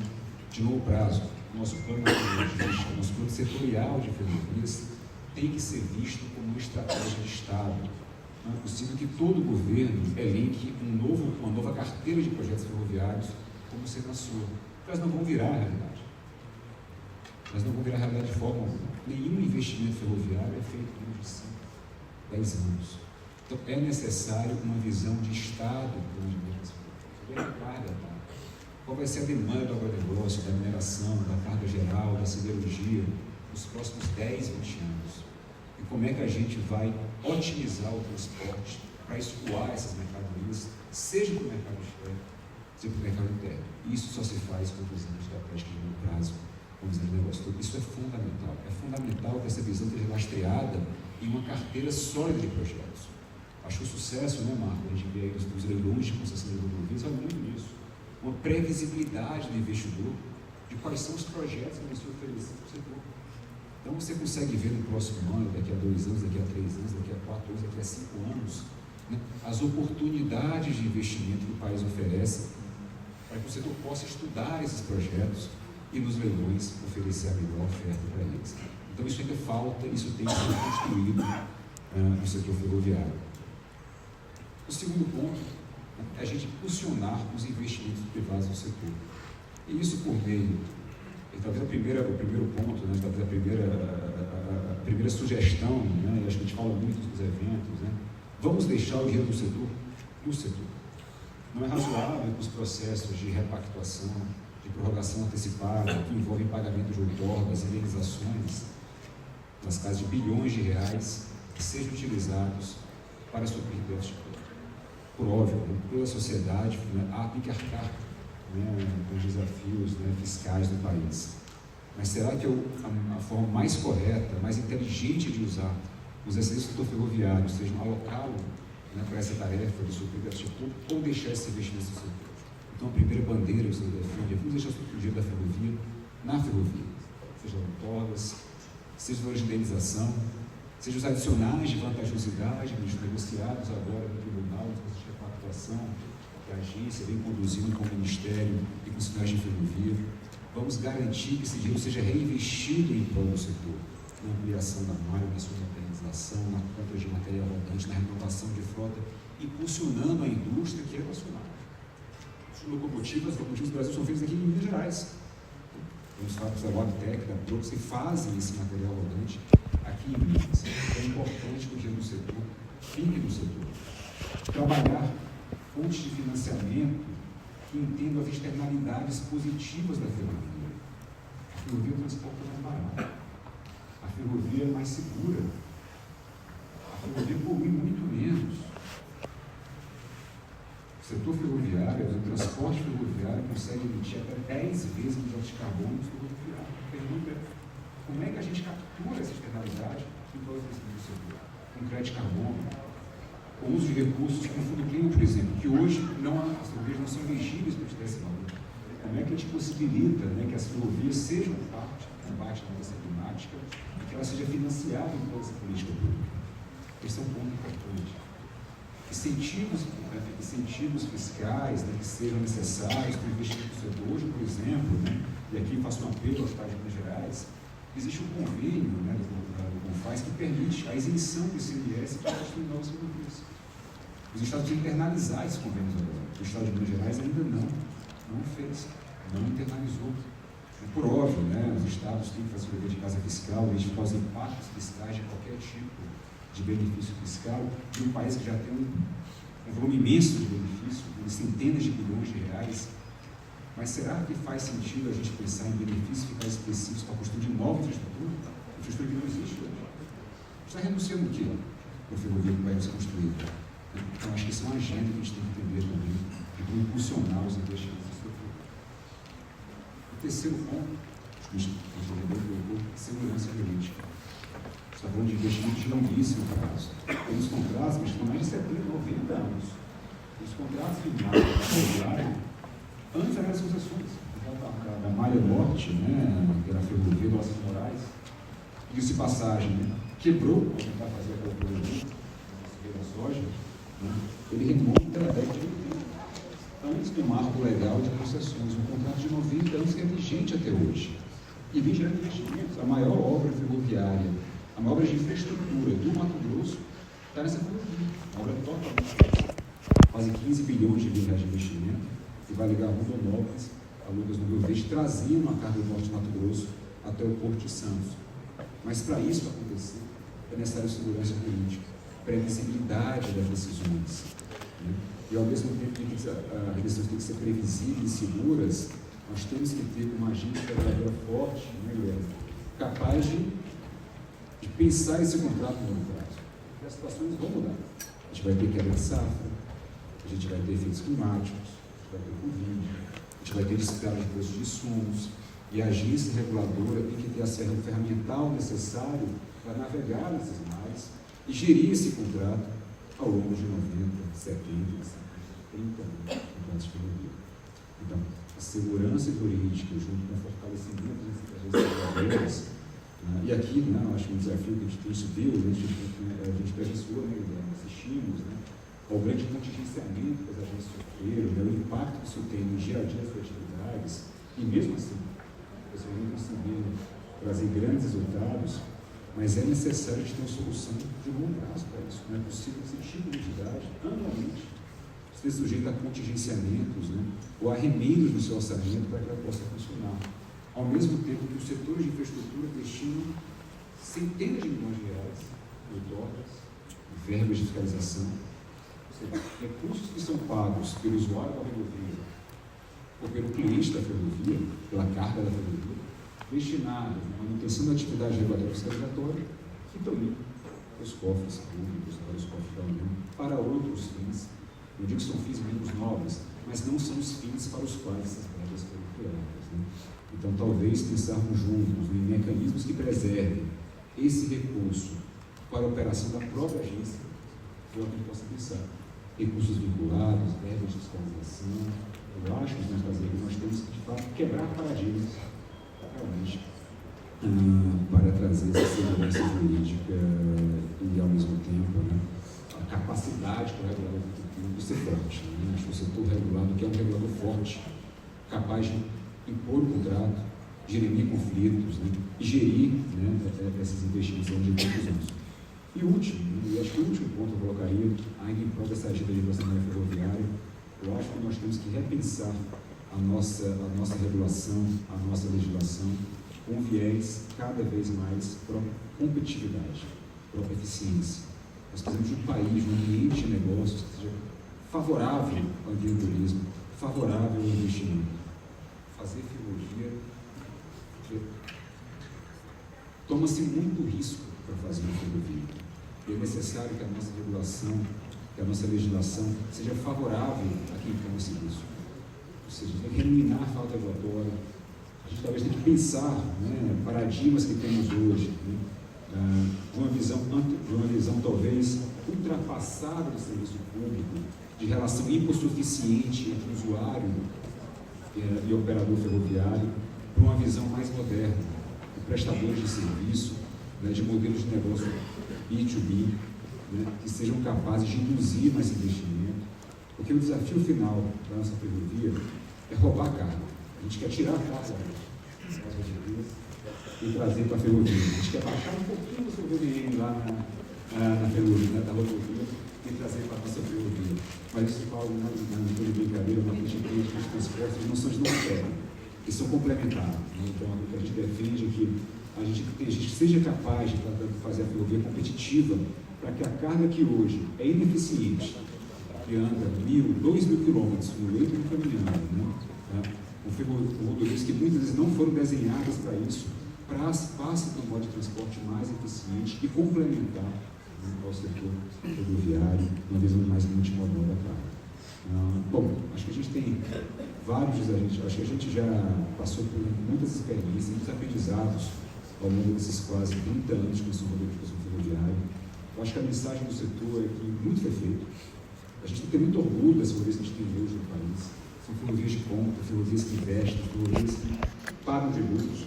de longo prazo. Nosso plano setorial de ferrovias tem que ser visto como uma estratégia de Estado. Não é possível que todo governo elenque uma nova carteira de projetos ferroviários como sendo a sua. Elas não vão virar a realidade. Elas não vão virar a realidade de forma alguma. Nenhum investimento ferroviário é feito em 5, 10 anos. Então, é necessário uma visão de Estado para o desenvolvimento ferroviário. Qual vai ser a demanda do agronegócio, da mineração, da carga geral, da siderurgia, nos próximos 10, 20 anos? E como é que a gente vai otimizar o transporte para escoar essas mercadorias, seja para o mercado externo, seja para o mercado interno? E isso só se faz com visão estratégica de longo prazo, com visão de negócio. Então, isso é fundamental. É fundamental que essa visão esteja lastreada em uma carteira sólida de projetos. Acho que o sucesso, né, Marco? A gente vê aí os leilões de concessão de rodovias, é muito nisso. Uma previsibilidade do investidor de quais são os projetos que vão ser oferecidos para o setor. Então você consegue ver no próximo ano, daqui a 2 anos, daqui a 3 anos, daqui a 4 anos, daqui a 5 anos, né, as oportunidades de investimento que o país oferece para que o setor possa estudar esses projetos e nos leilões oferecer a melhor oferta para eles. Então isso ainda falta, isso tem que ser construído no setor ferroviário. O segundo ponto é a gente impulsionar os investimentos privados no setor. E isso por meio, e talvez o primeiro ponto, né, talvez a primeira sugestão, né, e acho que a gente fala muito nos eventos, né, vamos deixar o dinheiro do setor no setor. Não é razoável que os processos de repactuação, de prorrogação antecipada, que envolvem pagamento de outorgas, indenizações, nas casas de bilhões de reais, sejam utilizados para suprir déficit. Por óbvio, né, toda a sociedade, né, há que arcar, né, com os desafios, né, fiscais do país. Mas será que a forma mais correta, mais inteligente de usar os excedentes do setor ferroviário, seja alocá-lo, né, para essa tarefa de suprir déficit público ou deixar esse investimento no setor? Então, a primeira bandeira que você defende é vamos deixar o dinheiro da ferrovia na ferrovia, seja outorgas, seja valores de indenização, seja os adicionais de vantajosidade, negociados agora no tribunal, de repactuação, que a agência vem conduzindo com o Ministério e com os sinais de ferrovia. Vamos garantir que esse dinheiro seja reinvestido em prol do setor, na ampliação da malha, na sua modernização, na compra de material rodante, na renovação de frota, impulsionando a indústria que é nacional. As locomotivas do Brasil são feitas aqui em Minas Gerais. Temos fábricas da Wabtec, da Brooks, que fazem esse material rodante aqui em Minas. É importante que o dinheiro do setor fique no setor. Trabalhar fontes de financiamento que entendam as externalidades positivas da ferrovia. A ferrovia transporta mais barato. A ferrovia é mais segura. A ferrovia polui muito menos. O setor ferroviário, o transporte ferroviário, consegue emitir até 10 vezes o dióxido de carbono do setor ferroviário. A pergunta é, como é que a gente captura essa externalidade em todas as do setor? Com crédito de carbono, com o uso de recursos como fundo clima, por exemplo, que hoje as ferrovias não são elegíveis para ter esse valor. Como é que a gente possibilita, né, que as ferrovias sejam parte do combate à mudança climática e que ela seja financiada em toda essa política pública? Esse é um ponto importante. Incentivos fiscais, né, que sejam necessários para o investimento do setor. Hoje, por exemplo, né, e aqui faço um apelo ao Estado de Minas Gerais, existe um convênio, né, do CONFAS que permite a isenção do ICMS para construir novas ferrovias. Os estados têm que internalizar esses convênios agora. O Estado de Minas Gerais ainda não fez, não internalizou. E por óbvio, né, os estados têm que fazer o dever de casa fiscal, identificar os impactos fiscais de qualquer tipo de benefício fiscal, de um país que já tem um volume imenso de benefício, de centenas de bilhões de reais. Mas será que faz sentido a gente pensar em benefícios fiscais específicos para construir nova infraestrutura? Infraestrutura que não existe hoje. Está renunciando o quê? Para o ferrovia que vai ser construído. Então, acho que isso é uma agenda que a gente tem que entender também, de como impulsionar os investimentos no setor. O terceiro ponto, que a gente colocou, é segurança jurídica. Está falando de investimentos de longuíssimo prazo. Temos contratos que estão mais de 70, 90 anos. Os contratos firmados antes das concessões, da Malha Norte, né, pela ferrovia do Alcides Moraes, disse passagem, né, quebrou para tentar fazer aquela projeto da soja, né, ele remonta a década de 80, antes do marco legal de concessões, um contrato de 90 anos que é vigente até hoje. E vem gerando investimentos. A maior obra ferroviária, a maior obra de infraestrutura do Mato Grosso está nessa ferrovia. A obra totalmente, quase 15 bilhões de reais de investimento, que vai ligar Rondonópolis a Lucas do Rio Verde, trazendo a carga do Norte de Mato Grosso até o Porto de Santos. Mas para isso acontecer, é necessário segurança política, previsibilidade das decisões, né? E ao mesmo tempo que as decisões têm que ser previsíveis e seguras, nós temos que ter uma agenda reguladora forte, né, Guilherme, capaz de pensar esse contrato no longo prazo. Porque as situações vão mudar. A gente vai ter quebra de safra, a gente vai ter efeitos climáticos, a gente vai ter Covid, a gente vai ter disparada de preços de insumos, e a agência reguladora tem que ter a ferramental necessário para navegar nesses mares e gerir esse contrato ao longo de 90, 70, 30 contratos de ferrovia. Então, a segurança jurídica, junto com o fortalecimento das agências reguladoras, e aqui, né, eu acho que um desafio que a gente viu, a gente presenciou, né, assistimos, né, ao grande contingenciamento que as agências sofreram, né, o impacto que isso tem no dia a dia das suas atividades, e mesmo assim, você não conseguiram trazer grandes resultados, mas é necessário a gente ter uma solução de longo prazo para isso. Não é possível que esse tipo de entidade, anualmente, esteja sujeito a contingenciamentos, né, ou a remendos no seu orçamento para que ela possa funcionar. Ao mesmo tempo que os setores de infraestrutura destinam centenas de milhões de reais em outorgas, verbas de fiscalização, ou seja, recursos que são pagos pelo usuário da ferrovia ou pelo cliente da ferrovia, pela carga da ferrovia, destinados à manutenção da atividade regulatória fiscalizatória, que também os cofres públicos, para os cofres da União, para outros fins. Eu digo que são fins menos nobres, mas não são os fins para os quais essas verbas foram criadas, né? Então, talvez pensarmos juntos em mecanismos que preservem esse recurso para a operação da própria agência, é o que a gente possa pensar. Recursos vinculados, verbas de fiscalização. Eu acho que nós temos que, de fato, quebrar paradigmas realmente para trazer essa segurança jurídica e, ao mesmo tempo, né, a capacidade para o regulador público ser forte. Né? Acho que o setor regulado que é um regulador forte, capaz de impor o contrato, gerir conflitos, né, e gerir, né, esses investimentos ao longo de muitos anos. E o último, e acho que o último ponto eu colocaria, ainda em prol dessa agenda de regulação ferroviária, eu acho que nós temos que repensar a nossa regulação, a nossa legislação, com viés cada vez mais para a competitividade, para a eficiência. Nós precisamos de um país, um ambiente de negócios que seja favorável ao empreendedorismo, favorável ao investimento. Fazer ferrovia, toma-se muito risco para fazer uma ferrovia. E é necessário que a nossa regulação, que a nossa legislação seja favorável a quem toma esse risco. Ou seja, a gente tem que eliminar a falta regulatória, a gente talvez tenha que pensar, né, paradigmas que temos hoje, né, de uma visão talvez ultrapassada do serviço público, de relação hipossuficiente entre o usuário e operador ferroviário, para uma visão mais moderna, de prestadores de serviço, né, de modelos de negócio B2B, né, que sejam capazes de induzir mais investimento, porque o desafio final da nossa ferrovia é roubar a carga. A gente quer tirar a carga das rodovias e trazer para a ferrovia. A gente quer baixar um pouquinho do seu VDM lá na ferrovia, né, da rodovia, e trazer para a nossa ferrovia. Mas isso fala na brincadeira, mas a gente entende que os transportes não são de não que são complementares. Né? Então, o que a gente defende é que a gente seja capaz de fazer a ferrovia competitiva para que a carga que hoje é ineficiente, que anda 1.000, 2.000 quilômetros no leito do caminhão, né? Com rodovias que muitas vezes não foram desenhadas para isso, passe para um modo de transporte mais eficiente e complementar, né, ao setor rodoviário, uma visão mais multimodal da carga. Bom, acho que a gente tem vários desafios, acho que a gente já passou por muitas experiências, muitos aprendizados ao longo desses quase 30 anos de construção ferroviária. Eu acho que a mensagem do setor é que muito foi feito. A gente tem que ter muito orgulho das ferrovias que a gente tem hoje no país. São ferrovias de ponta, ferrovias que investem, ferrovias que pagam tributos,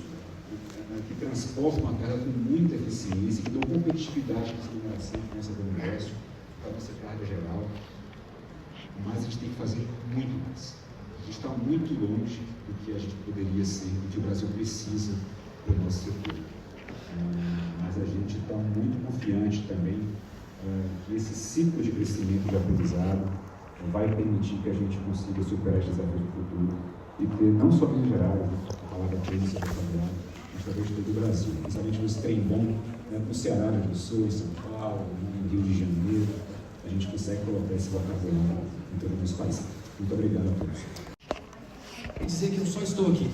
que transportam a carga com muita eficiência, que dão competitividade para a mineração, para o nosso negócio, para a nossa carga geral. Mas a gente tem que fazer muito mais. A gente está muito longe do que a gente poderia ser, do que o Brasil precisa para o nosso setor. Mas a gente está muito confiante também que esse ciclo de crescimento de aprendizado, vai permitir que a gente consiga superar os desafios do futuro e ter não só Minas Gerais, a palavra prensa da favela, mas talvez todo o Brasil, principalmente nos trem bom, né, no Ceará, no Sul, em São Paulo, no Rio de Janeiro, a gente consegue colocar esse vocabulário em todo o nosso país. Muito obrigado a todos. E dizer que eu só estou aqui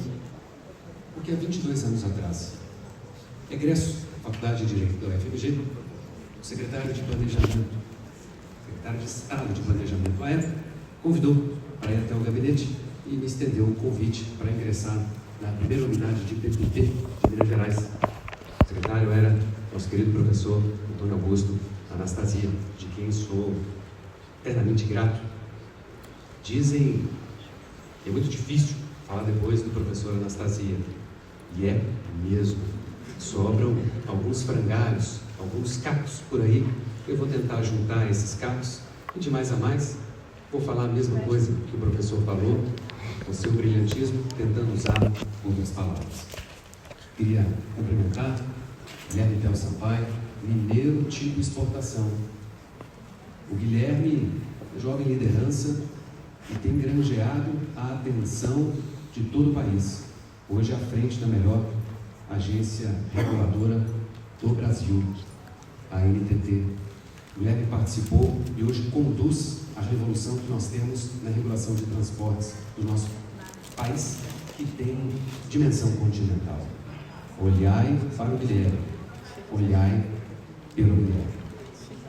porque há 22 anos atrás, egresso da Faculdade de Direito da UFMG, o secretário de Planejamento, secretário de Estado de Planejamento à época, convidou para ir até o gabinete e me estendeu um convite para ingressar na primeira unidade de PPP de Minas Gerais. O secretário era nosso querido professor Antônio Augusto Anastasia, de quem sou eternamente grato. Dizem que é muito difícil falar depois do professor Anastasia, e é mesmo. Sobram alguns frangalhos, alguns cacos por aí. Eu vou tentar juntar esses cacos e de mais a mais vou falar a mesma coisa que o professor falou, com seu brilhantismo, tentando usar outras palavras. Queria cumprimentar Guilherme Tel Sampaio, mineiro tipo exportação. O Guilherme é jovem liderança e tem granjeado a atenção de todo o país. Hoje à frente da melhor agência reguladora do Brasil, a NTT. O Guilherme participou e hoje conduz a revolução que nós temos na regulação de transportes do nosso país, que tem dimensão continental. Olhai para o Guilherme, olhai pelo Guilherme.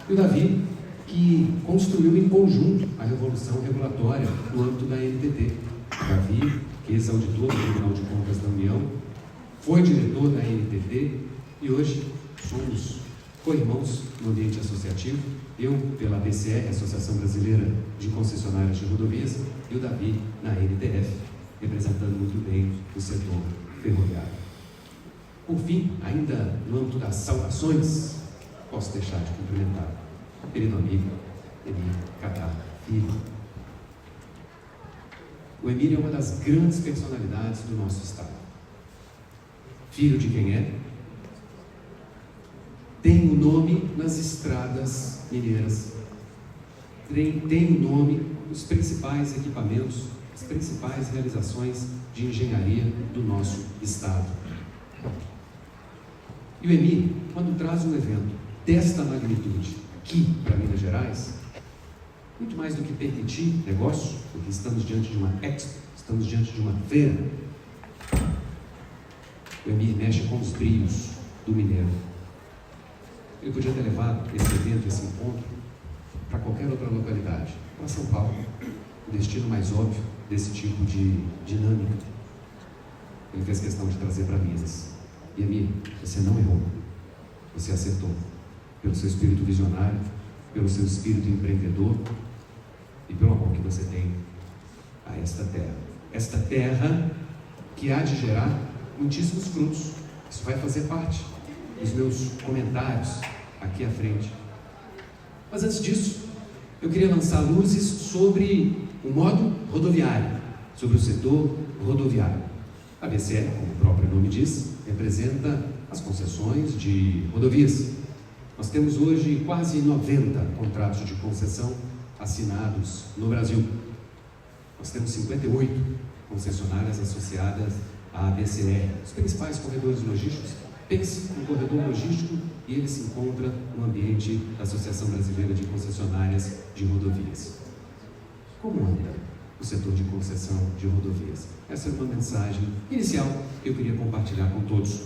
E o Davi, que construiu em conjunto a revolução regulatória no âmbito da NTT. O Davi, que é ex-auditor do Tribunal de Contas da União, foi diretor da NTT e hoje somos co-irmãos no ambiente associativo, eu pela ABCR, Associação Brasileira de Concessionárias de Rodovias, e o Davi na NTF, representando muito bem o setor ferroviário. Por fim, ainda no âmbito das saudações, posso deixar de cumprimentar o querido amigo Emílio Catar Filho. O Emílio é uma das grandes personalidades do nosso estado. Filho de quem é? Tem o nome nas estradas mineiras, tem o nome nos principais equipamentos, as principais realizações de engenharia do nosso estado. E o Emílio, quando traz um evento desta magnitude aqui para Minas Gerais, muito mais do que permitir negócio, porque estamos diante de uma expo, estamos diante de uma feira, o Emílio mexe com os brilhos do mineiro. Ele podia ter levado esse evento, esse encontro, para qualquer outra localidade, para São Paulo, o destino mais óbvio desse tipo de dinâmica. Ele fez questão de trazer para Minas. E Emílio, você não errou, você acertou, pelo seu espírito visionário, pelo seu espírito empreendedor e pelo amor que você tem a esta terra. Esta terra que há de gerar muitíssimos frutos. Isso vai fazer parte dos meus comentários aqui à frente. Mas antes disso, eu queria lançar luzes sobre o modo rodoviário, sobre o setor rodoviário. A BCR, como o próprio nome diz, representa as concessões de rodovias. Nós temos hoje quase 90 contratos de concessão assinados no Brasil. Nós temos 58 concessionárias associadas à BCR, os principais corredores logísticos. Pense no corredor logístico e ele se encontra no ambiente da Associação Brasileira de Concessionárias de Rodovias. Como anda o setor de concessão de rodovias? Essa é uma mensagem inicial que eu queria compartilhar com todos.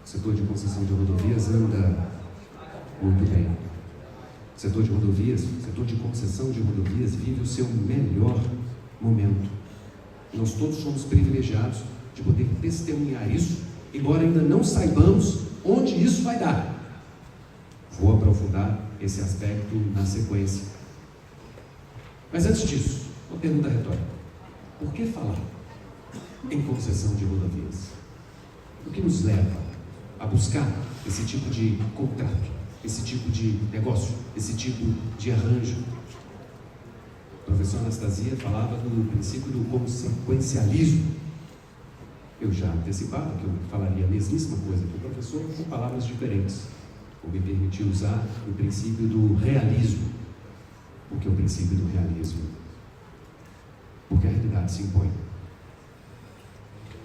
O setor de concessão de rodovias anda muito bem. O setor de rodovias, o setor de concessão de rodovias vive o seu melhor momento. Nós todos somos privilegiados de poder testemunhar isso, embora ainda não saibamos onde isso vai dar. Vou aprofundar esse aspecto na sequência. Mas antes disso, uma pergunta retórica. Por que falar em concessão de rodovias? O que nos leva a buscar esse tipo de contrato, esse tipo de negócio, esse tipo de arranjo? O professor Anastasia falava do princípio do consequencialismo. Eu já antecipava que eu falaria a mesmíssima coisa que o professor, com palavras diferentes. Vou me permitir usar o princípio do realismo. porque é o princípio do realismo, porque a realidade se impõe.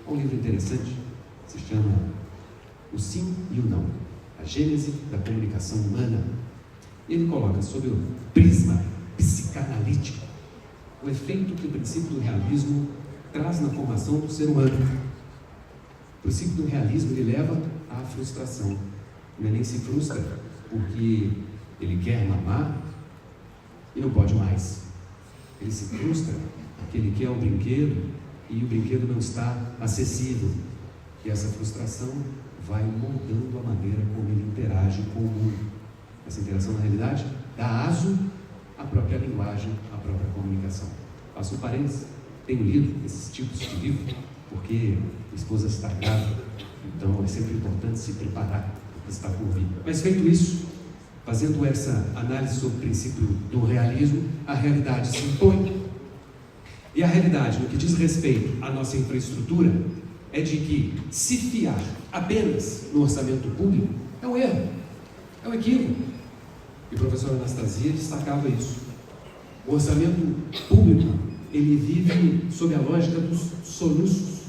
Há um livro interessante, se chama O Sim e o Não, a gênese da comunicação humana. Ele coloca sob o prisma psicanalítico o efeito que o princípio do realismo traz na formação do ser humano. O princípio do realismo ele leva à frustração. Ele nem se frustra porque ele quer mamar e não pode mais. Ele se frustra porque ele quer um brinquedo e o brinquedo não está acessível. E essa frustração vai moldando a maneira como ele interage com o mundo. Essa interação, na realidade, dá aso à própria linguagem, à própria comunicação. Faço um parênteses. Tenho lido esses tipos de livro porque a esposa está grávida, então é sempre importante se preparar para o que está por vir. Mas feito isso, fazendo essa análise sobre o princípio do realismo, a realidade se impõe. E a realidade, no que diz respeito à nossa infraestrutura, é de que se fiar apenas no orçamento público é um erro, é um equívoco. E o professor Anastasia destacava isso. O orçamento público, ele vive sob a lógica dos soluços,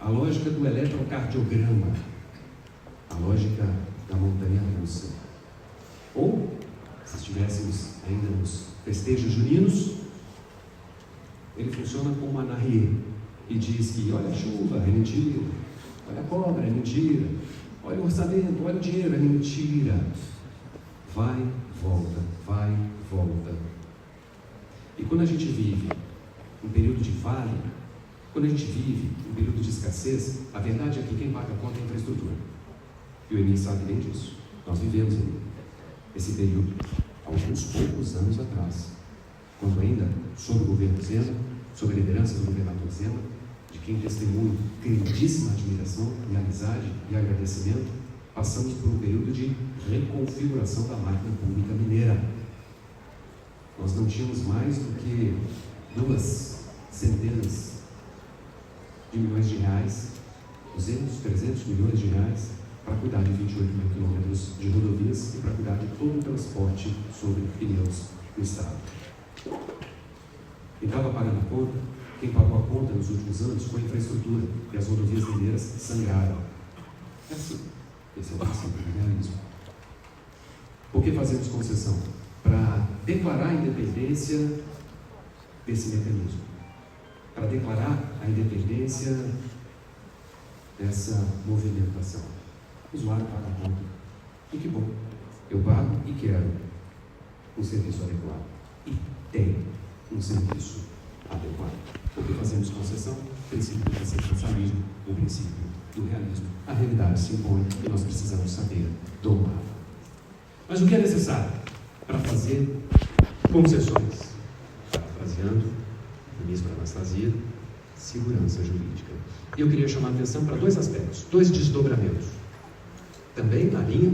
a lógica do eletrocardiograma, a lógica da montanha-russa. Ou, se estivéssemos ainda nos festejos juninos, ele funciona como uma anarrie e diz que olha a chuva, é mentira, olha a cobra, é mentira, olha o orçamento, olha o dinheiro, é mentira. Vai, volta. E quando a gente vive um período de vale, quando a gente vive um período de escassez, a verdade é que quem paga a conta é a infraestrutura. E o Emílio sabe bem disso. Nós vivemos esse período há alguns poucos anos atrás, quando ainda, sob o governo Zema, sob a liderança do governador Zema, de quem testemunho grandíssima admiração e amizade e agradecimento, passamos por um período de reconfiguração da máquina pública mineira. Nós não tínhamos mais do que 2 centenas de milhões de reais, 200, 300 milhões de reais, para cuidar de 28 mil quilômetros de rodovias e para cuidar de todo o transporte sobre pneus no estado. Quem estava pagando a conta, quem pagou a conta nos últimos anos foi a infraestrutura, e as rodovias mineiras sangraram. É assim, esse é o princípio do realismo. Por que fazemos concessão? Para declarar a independência desse mecanismo, para declarar a independência dessa movimentação. O usuário paga a conta. E que bom, eu pago e quero um serviço adequado. E tem um serviço adequado. Porque fazemos concessão, o princípio do assistencialismo, o princípio do realismo. A realidade se impõe e nós precisamos saber domar. Mas o que é necessário para fazer concessões? Parafraseando o ministro Anastasia, segurança jurídica. E eu queria chamar a atenção para 2 aspectos, 2 desdobramentos, também na linha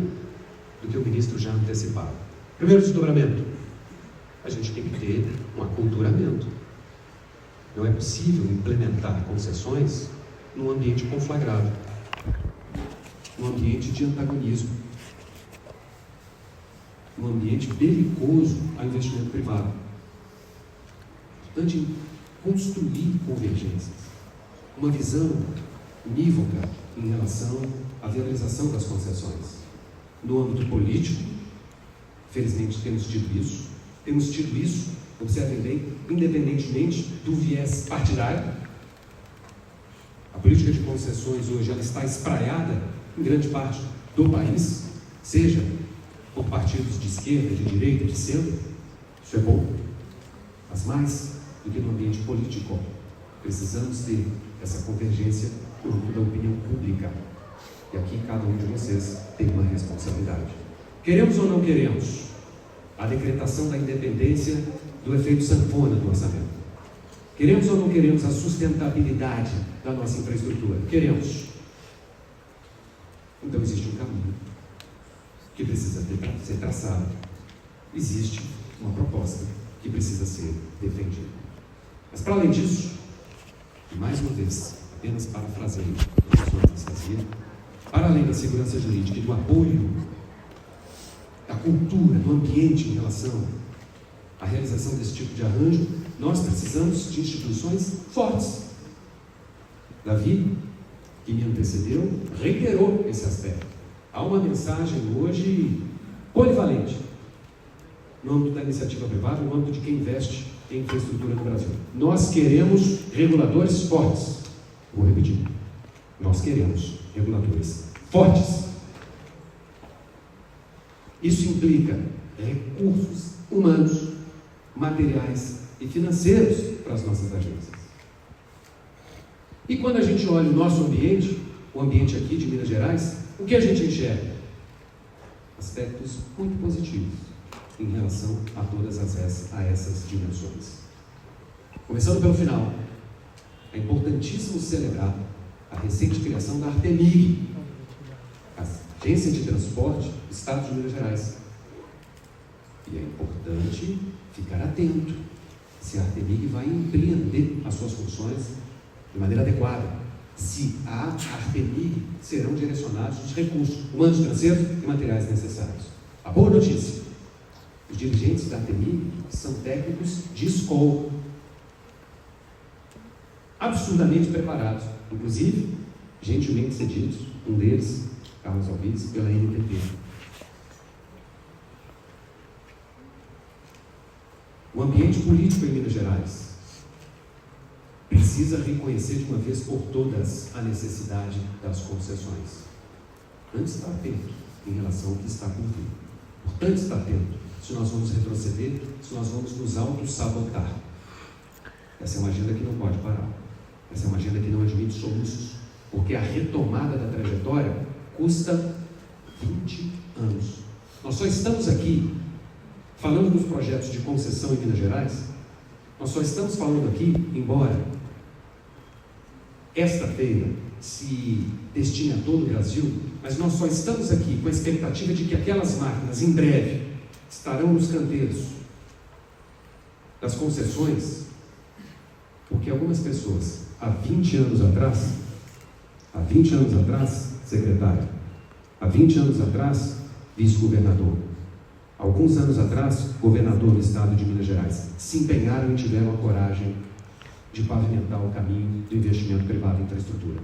do que o ministro já antecipava. Primeiro desdobramento, a gente tem que ter um aculturamento. Não é possível implementar concessões num ambiente conflagrado, num ambiente de antagonismo, num ambiente belicoso ao investimento privado. Portanto, construir convergências, uma visão unívoca em relação à viabilização das concessões. No âmbito político, felizmente temos tido isso, observem bem, independentemente do viés partidário. A política de concessões hoje ela está espraiada em grande parte do país, seja por partidos de esquerda, de direita, de centro. Isso é bom, mas mais do que no ambiente político, precisamos ter essa convergência no âmbito da opinião pública. E aqui cada um de vocês tem uma responsabilidade. Queremos ou não queremos a decretação da independência do efeito sanfona do orçamento? Queremos ou não queremos a sustentabilidade da nossa infraestrutura? Queremos. Então existe um caminho que precisa ser traçado. Existe uma proposta que precisa ser defendida. Mas para além disso, e mais uma vez, apenas parafraseando o professor Anastasia, para além da segurança jurídica e do apoio da cultura, do ambiente em relação à realização desse tipo de arranjo, nós precisamos de instituições fortes. Davi, que me antecedeu, reiterou esse aspecto. Há uma mensagem hoje polivalente no âmbito da iniciativa privada, no âmbito de quem investe em infraestrutura no Brasil. Nós queremos reguladores fortes. Vou repetir. Nós queremos reguladores fortes. Isso implica recursos humanos, materiais e financeiros para as nossas agências. E quando a gente olha o nosso ambiente, o ambiente aqui de Minas Gerais, o que a gente enxerga? Aspectos muito positivos em relação a todas essas dimensões. Começando pelo final, é importantíssimo celebrar a recente criação da Artemig, a Agência de Transporte do Estado de Minas Gerais. E é importante ficar atento se a Artemig vai empreender as suas funções de maneira adequada, se a Artemig serão direcionados os recursos humanos, financeiros e materiais necessários. A boa notícia: os dirigentes da Artemig são técnicos de escola, absurdamente preparados, inclusive gentilmente cedidos, um deles, Carlos Alves, pela NTT. O ambiente político em Minas Gerais precisa reconhecer de uma vez por todas a necessidade das concessões. Antes está atento em relação ao que está por vir. Portanto, está atento se nós vamos retroceder, se nós vamos nos auto-sabotar. Essa é uma agenda que não pode parar. Essa é uma agenda que não admite soluços, porque a retomada da trajetória custa 20 anos. Nós só estamos aqui falando dos projetos de concessão em Minas Gerais, nós só estamos falando aqui, embora esta feira se destine a todo o Brasil, mas nós só estamos aqui com a expectativa de que aquelas máquinas, em breve, estarão nos canteiros das concessões, porque algumas pessoas, há 20 anos atrás, secretário, há 20 anos atrás, vice-governador, alguns anos atrás, governador do estado de Minas Gerais, se empenharam e tiveram a coragem de pavimentar o caminho do investimento privado em infraestrutura.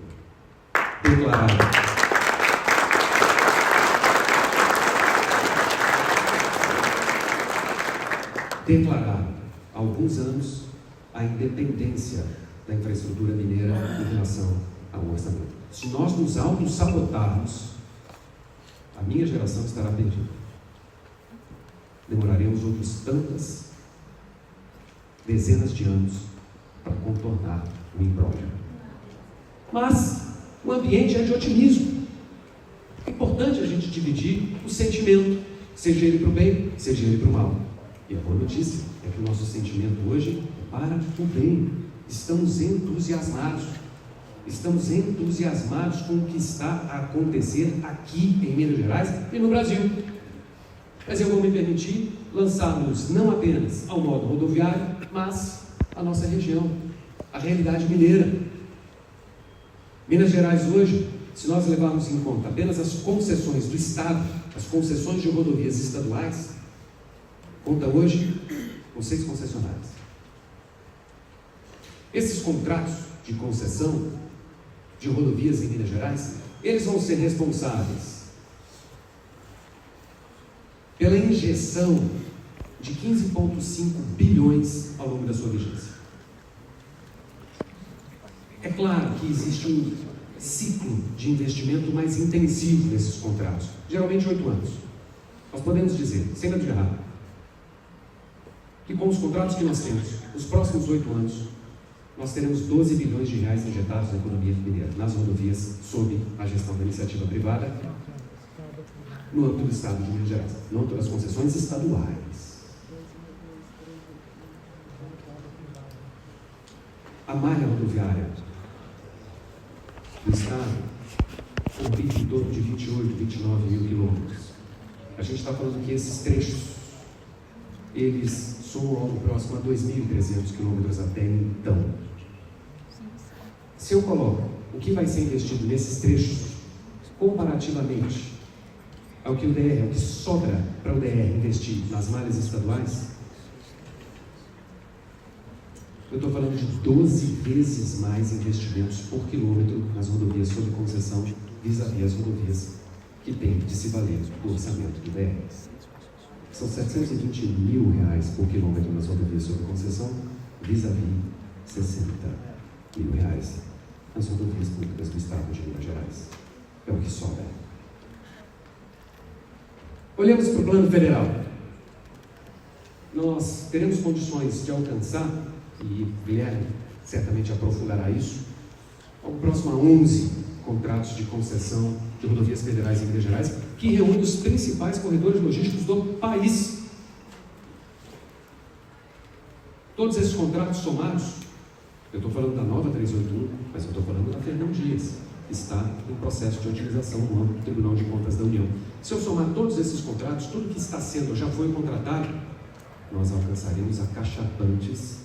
Declararam há alguns anos a independência da infraestrutura mineira em relação ao orçamento. Se nós nos auto-sabotarmos, a minha geração estará perdida. Demoraremos outros tantas dezenas de anos para contornar o imbróglio. Mas o ambiente é de otimismo. É importante a gente dividir o sentimento, seja ele para o bem, seja ele para o mal. E a boa notícia é que o nosso sentimento hoje é para o bem. Estamos entusiasmados. Estamos entusiasmados com o que está a acontecer aqui em Minas Gerais e no Brasil. Mas eu vou me permitir lançar-nos não apenas ao modo rodoviário, mas à nossa região, a realidade mineira. Minas Gerais hoje, se nós levarmos em conta apenas as concessões do Estado, as concessões de rodovias estaduais, conta hoje com 6 concessionárias. Esses contratos de concessão de rodovias em Minas Gerais, eles vão ser responsáveis pela injeção de 15,5 bilhões ao longo da sua vigência. É claro que existe um ciclo de investimento mais intensivo nesses contratos, geralmente 8 anos. Nós podemos dizer, sem medo de errar, que com os contratos que nós temos, nos próximos 8 anos, nós teremos 12 bilhões de reais injetados na economia mineira, nas rodovias, sob a gestão da iniciativa privada, no âmbito do Estado de Minas Gerais, no âmbito das concessões estaduais. A malha rodoviária do Estado orbita em torno de 28, 29 mil quilômetros. A gente está falando que esses trechos, eles somam algo próximo a 2.300 quilômetros até então. Se eu coloco o que vai ser investido nesses trechos, comparativamente ao que o DR, ao que sobra para o DR investir nas malhas estaduais, eu estou falando de 12 vezes mais investimentos por quilômetro nas rodovias sob concessão vis-à-vis as rodovias que tem de se valer do orçamento do DR. São R$720 mil por quilômetro nas rodovias sob concessão vis-à-vis R$60 mil nas rodovias públicas do Estado de Minas Gerais. É o que sobra. Olhamos para o plano federal. Nós teremos condições de alcançar, e Guilherme certamente aprofundará isso, ao próximo a 11 contratos de concessão de rodovias federais em Minas Gerais, que reúne os principais corredores logísticos do país. Todos esses contratos somados, eu estou falando da nova 381, mas eu estou falando da Fernão Dias, que está em processo de otimização no âmbito do Tribunal de Contas da União. Se eu somar todos esses contratos, tudo que está sendo, já foi contratado, nós alcançaremos acachapantes,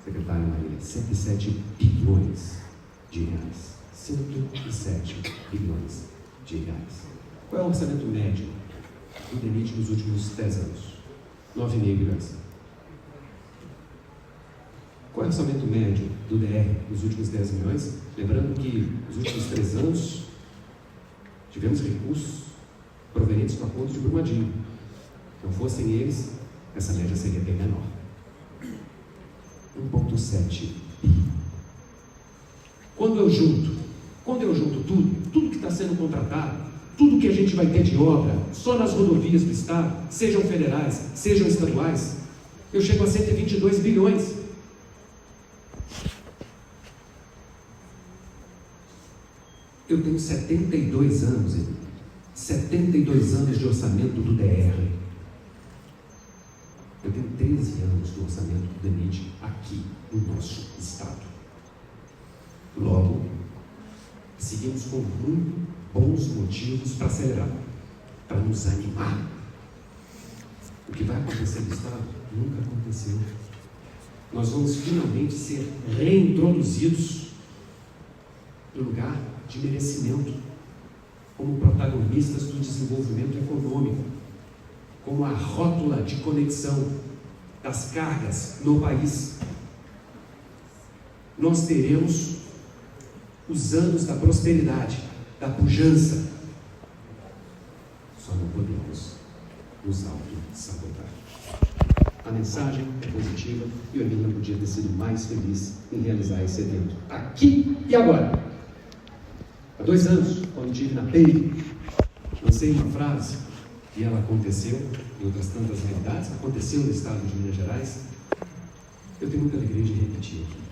secretário Marília, 107 bilhões de reais. 107 bilhões de reais. Qual é o orçamento médio do DENIT nos últimos 10 anos? 9,5 bilhões. Qual é o orçamento médio do DR nos últimos 10 milhões? Lembrando que nos últimos 3 anos tivemos recursos provenientes do acordo de Brumadinho. Se não fossem eles, essa média seria bem menor. 1,7 bi. Quando eu junto tudo que está sendo contratado, tudo que a gente vai ter de obra, só nas rodovias do Estado, sejam federais, sejam estaduais, eu chego a 122 bilhões. Eu tenho 72 anos, 72 anos de orçamento do DR. Eu tenho 13 anos do orçamento do DENIT aqui no nosso Estado. Logo, seguimos com muito bons motivos para acelerar, para nos animar. O que vai acontecer no Estado nunca aconteceu. Nós vamos finalmente ser reintroduzidos no lugar de merecimento, como protagonistas do desenvolvimento econômico, como a rótula de conexão das cargas no país. Nós teremos os anos da prosperidade, da pujança. Só não podemos nos auto-sabotar. A mensagem é positiva e o Emílio não podia ter sido mais feliz em realizar esse evento aqui e agora. Há 2 anos, quando estive na PEI, lancei uma frase e ela aconteceu em outras tantas realidades, aconteceu no estado de Minas Gerais. Eu tenho muita alegria de repetir aqui.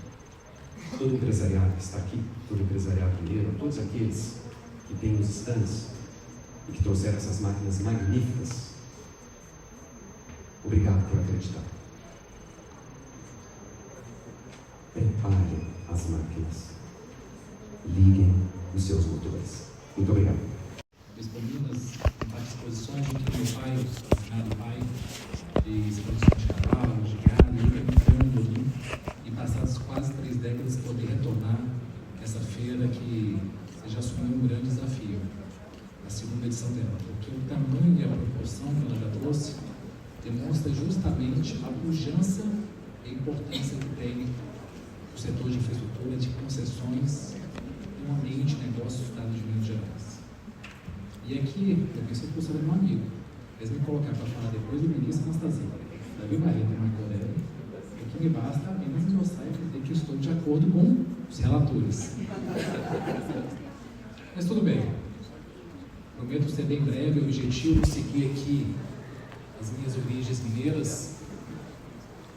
Todo empresariado que está aqui, todo empresariado mineiro, todos aqueles que têm os stands e que trouxeram essas máquinas magníficas, obrigado por acreditar. Preparem as máquinas. Liguem os seus motores. Muito obrigado. Disponidas à disposição de que meu pai, o finado pai, de produção de cavalos, de gado, e eu entrando ali, e passadas quase 3 décadas, poder retornar essa feira que você já assumiu um grande desafio, a 2ª edição dela, porque o tamanho e a proporção que ela já trouxe demonstra justamente a pujança e a importância que tem o setor de infraestrutura, de concessões e um ambiente de negócios do estado de Minas Gerais. E aqui, eu pensei que você era meu amigo, eles me colocar para falar depois do ministro Anastasia, Davi Barreto e Marco Aurélio, o que me basta apenas me mostrar e dizer que eu estou de acordo com os relatores. Mas tudo bem. Prometo ser bem breve, o objetivo é seguir aqui as minhas origens mineiras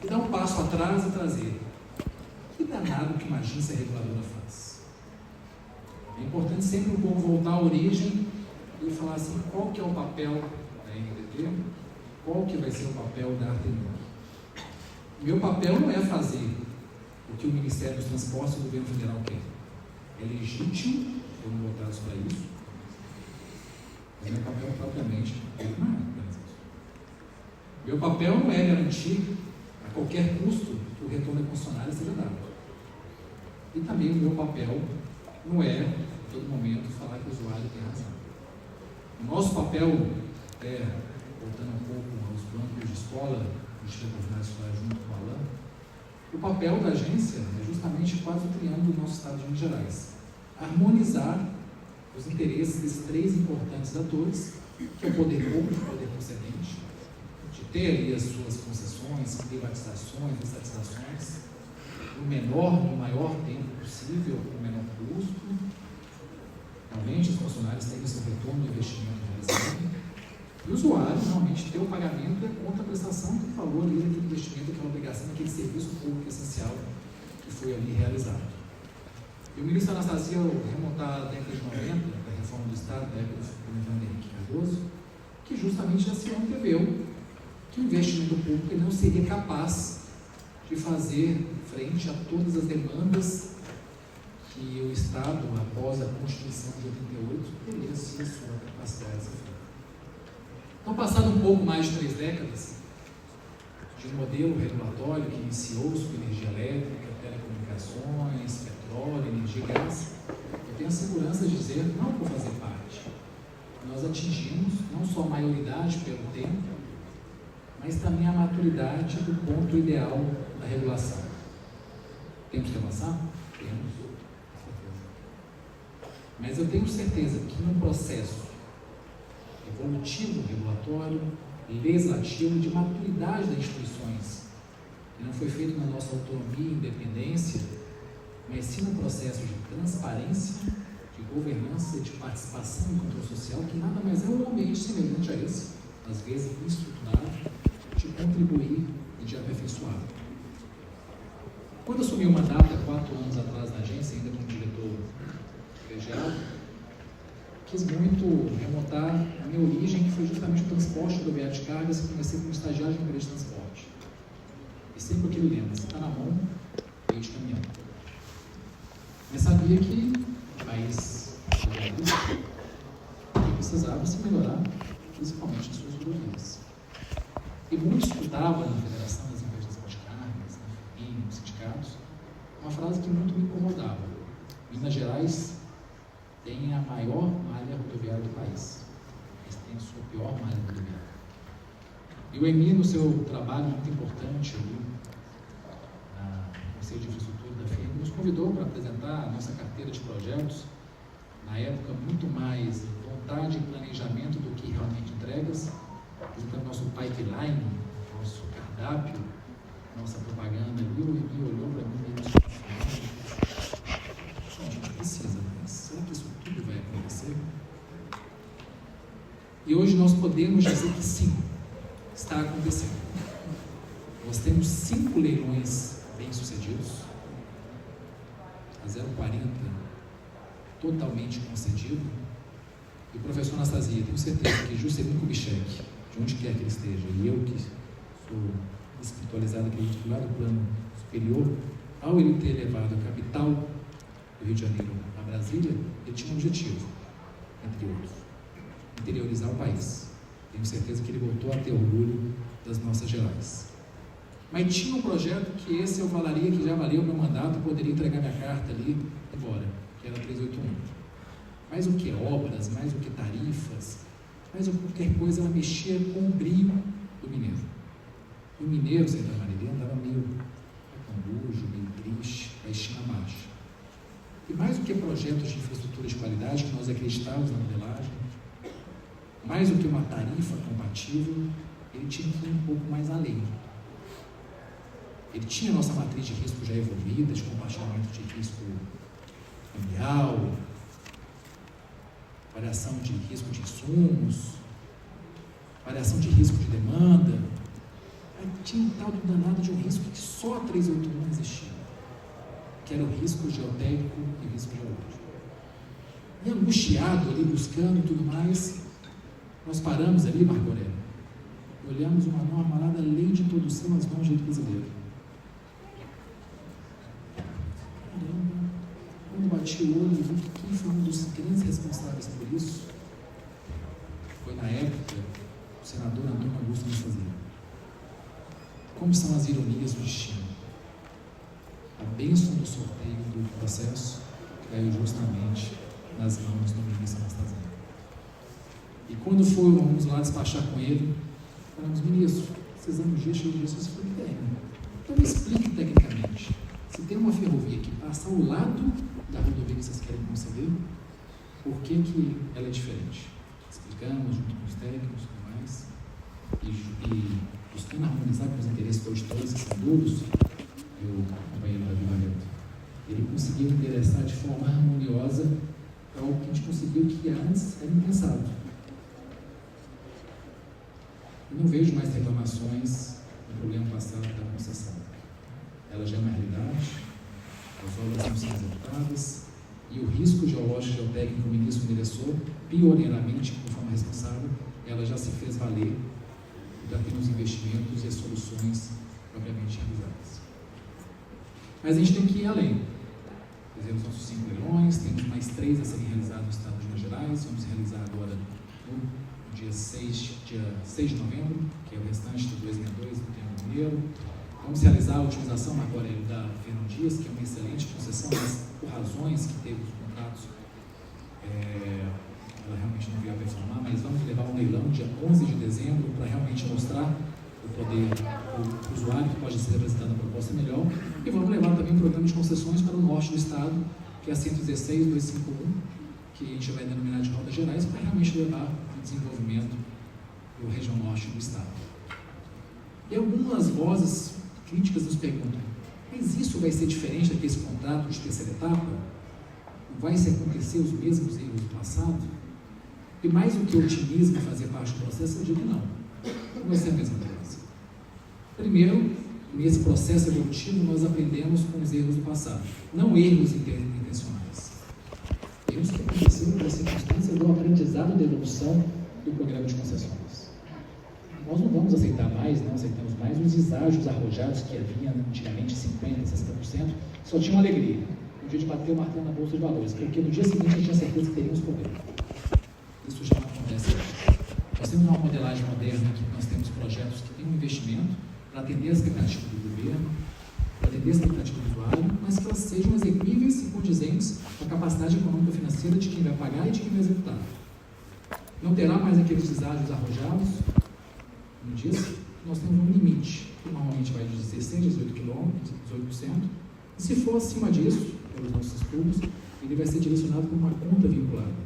e dar um passo atrás e trazer. Que danado que uma agência reguladora faz? É importante sempre um pouco voltar à origem e falar assim, qual que é o papel da NDT, qual que vai ser o papel da Artenor. Meu papel não é fazer o que o Ministério dos Transportes e o Governo Federal quer. É legítimo, foram votados para isso, mas meu papel propriamente não é apenas isso. Meu papel não é garantir a qualquer custo que o retorno da concessionária seja dado. E também o meu papel não é, a todo momento, falar que o usuário tem razão. O nosso papel até voltando um pouco aos bancos de escola, do Instituto Nacional junto com o Alain, o papel da agência é justamente quase o triângulo do nosso estado de Minas Gerais. Harmonizar os interesses desses três importantes atores, que é o poder público, o poder concedente, de ter ali as suas concessões, privatizações, estatizações, no menor, no maior tempo possível, com o menor custo. Realmente, os funcionários têm o seu retorno do investimento realizado. E o usuário, realmente, ter o pagamento da conta prestação que falou ali daquele investimento, aquela obrigação, daquele serviço público essencial que foi ali realizado. E o ministro Anastasia, ao remontar a década de 90, da reforma do Estado, da época do Fernando Henrique Cardoso, que justamente já se anteveu que o investimento público não seria capaz de fazer frente a todas as demandas que o Estado, após a Constituição de 88, teria sim sua capacidade de fazer. Então, passado um pouco mais de 3 décadas de um modelo regulatório que iniciou-se com energia elétrica, telecomunicações, petróleo, energia e gás, eu tenho a segurança de dizer, não por fazer parte, nós atingimos não só a maioridade pelo tempo, mas também a maturidade do ponto ideal da regulação. Temos que avançar? Temos, com certeza. Mas eu tenho certeza que num processo evolutivo, regulatório, legislativo, de maturidade das instituições, que não foi feito na nossa autonomia e independência, mas sim num processo de transparência, de governança, de participação e controle social, que nada mais é um ambiente semelhante a esse, às vezes estruturado, de contribuir e de aperfeiçoar. Quando assumi o mandato, há 4 anos atrás na agência, ainda como diretor colegiado, quis muito remontar a minha origem, que foi justamente o transporte rodoviário de cargas, que comecei como estagiário de empresa de transporte. E sempre aquele lema, se está na mão, veio de caminhão. Mas sabia que o país precisava se melhorar, principalmente as suas rodovias. E muito escutava na Federação das Empresas de Transporte de Cargas, nos sindicatos, uma frase que muito me incomodava. Minas Gerais tem a maior malha rodoviária do país, mas tem a sua pior malha rodoviária. E o EMI, no seu trabalho muito importante ali, no Conselho de Infraestrutura da FIEM, nos convidou para apresentar a nossa carteira de projetos, na época muito mais vontade e planejamento do que realmente entregas, apresentando nosso pipeline, nosso cardápio, nossa propaganda ali. O EMI olhou para mim e disse: a gente precisa, mas será que isso tudo vai acontecer? E hoje nós podemos dizer que sim, está acontecendo. Nós temos 5 leilões bem-sucedidos, a 0,40 totalmente concedido. E o professor Anastasia, tenho certeza que Juscelino Kubitschek, de onde quer que ele esteja, e eu que sou espiritualizado, acredito que lá do plano superior, ao ele ter levado a capital do Rio de Janeiro a Brasília, ele tinha um objetivo, entre outros: interiorizar o país. Tenho certeza que ele voltou a ter orgulho das nossas Gerais. Mas tinha um projeto que esse eu falaria que já valeu o meu mandato, poderia entregar minha carta ali e embora, que era 381. Mais do que obras, mais do que tarifas, mais do que qualquer coisa, ela mexia com o brilho do mineiro. E o mineiro, sem da Marilena, estava meio cambujo, meio triste, baixinho abaixo. E mais do que projetos de infraestrutura de qualidade, que nós acreditávamos na modelagem, mais do que uma tarifa compatível, ele tinha que ir um pouco mais além. Ele tinha a nossa matriz de risco já evoluída, de compartilhamento de risco cambial, variação de risco de insumos, variação de risco de demanda. Aí tinha um tal do danado de um risco que só a 381 existia, que era o risco geotécnico e o risco geológico. E angustiado ali, buscando tudo mais, nós paramos ali, Marco Aurélio, e olhamos uma norma lá da Lei de Introdução às Normas de Direito Brasileiro. Caramba, quando bati o olho e vi que quem foi um dos grandes responsáveis por isso foi, na época, o senador Antônio Augusto Anastasia. Como são as ironias do destino? A bênção do sorteio do processo caiu justamente nas mãos do ministro Anastasia. E quando fomos lá despachar com ele, falamos: ministro, precisamos disso. Você falou que tem. Então me explique tecnicamente. Se tem uma ferrovia que passa ao lado da rodovia que vocês querem conceder, por que ela é diferente? Explicamos junto com os técnicos e tudo mais, e buscando harmonizar com os interesses de todos que são duros, o companheiro Davi Barreto, ele conseguiu endereçar de forma harmoniosa algo que a gente conseguiu que antes era impensado. Eu não vejo mais reclamações do problema passado da concessão. Ela já é uma realidade, as obras não são executadas, e o risco geológico e geotécnico que o ministro endereçou, pioneiramente, de forma responsável, ela já se fez valer, já tem os investimentos e as soluções propriamente realizadas. Mas a gente tem que ir além. Fizemos nossos 5 leilões, temos mais 3 a serem realizados no estado de Minas Gerais, vamos realizar agora no dia 6 de novembro, que é o restante do 262 do Triângulo Mineiro. Vamos realizar a utilização agora da Fernão Dias, que é uma excelente concessão, mas por razões que teve os contratos, ela realmente não veio a performar, mas vamos levar um leilão dia 11 de dezembro para realmente mostrar o poder do usuário que pode ser apresentado a proposta melhor, e vamos levar também um programa de concessões para o norte do estado, que é a 116.251, que a gente vai denominar de Rotas Gerais, para realmente levar o desenvolvimento da região norte do estado. E algumas vozes críticas nos perguntam: mas isso vai ser diferente daquele contrato de terceira etapa? Vai se acontecer os mesmos erros do passado? E mais do que otimismo fazer parte do processo, eu digo não. Não vai ser a mesma coisa. Primeiro, nesse processo evolutivo, nós aprendemos com os erros do passado. Não erros intencionais. Erros que aconteceram nas circunstâncias do aprendizado da evolução do programa de concessões. Nós não vamos aceitar mais, não aceitamos mais os deságios arrojados que havia antigamente 50%, 60%, só tinham alegria. No dia de bater o martelo na bolsa de valores, porque no dia seguinte a gente tinha certeza que teríamos poder. Isso já não acontece hoje. Nós temos uma modelagem moderna que nós temos projetos que têm um investimento para atender as expectativas do governo, para atender as expectativas do usuário, mas que elas sejam execuíveis e condizentes com a capacidade econômica e financeira de quem vai pagar e de quem vai executar. Não terá mais aqueles deságios arrojados. Como disse, nós temos um limite, que normalmente vai de 16 a 18 km, 18%, e se for acima disso, pelos nossos estudos, ele vai ser direcionado por uma conta vinculada.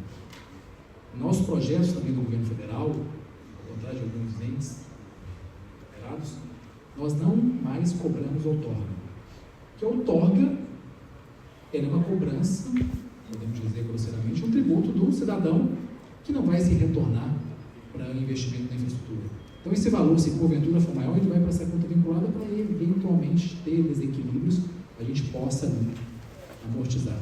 Nossos projetos também do governo federal, ao contrário de alguns entes federados, nós não mais cobramos outorga. Que a outorga é uma cobrança, podemos dizer grosseiramente, um tributo do cidadão que não vai se retornar para o investimento na infraestrutura. Então esse valor, se porventura for maior, ele vai para essa conta vinculada para eventualmente ter desequilíbrios, a gente possa amortizar.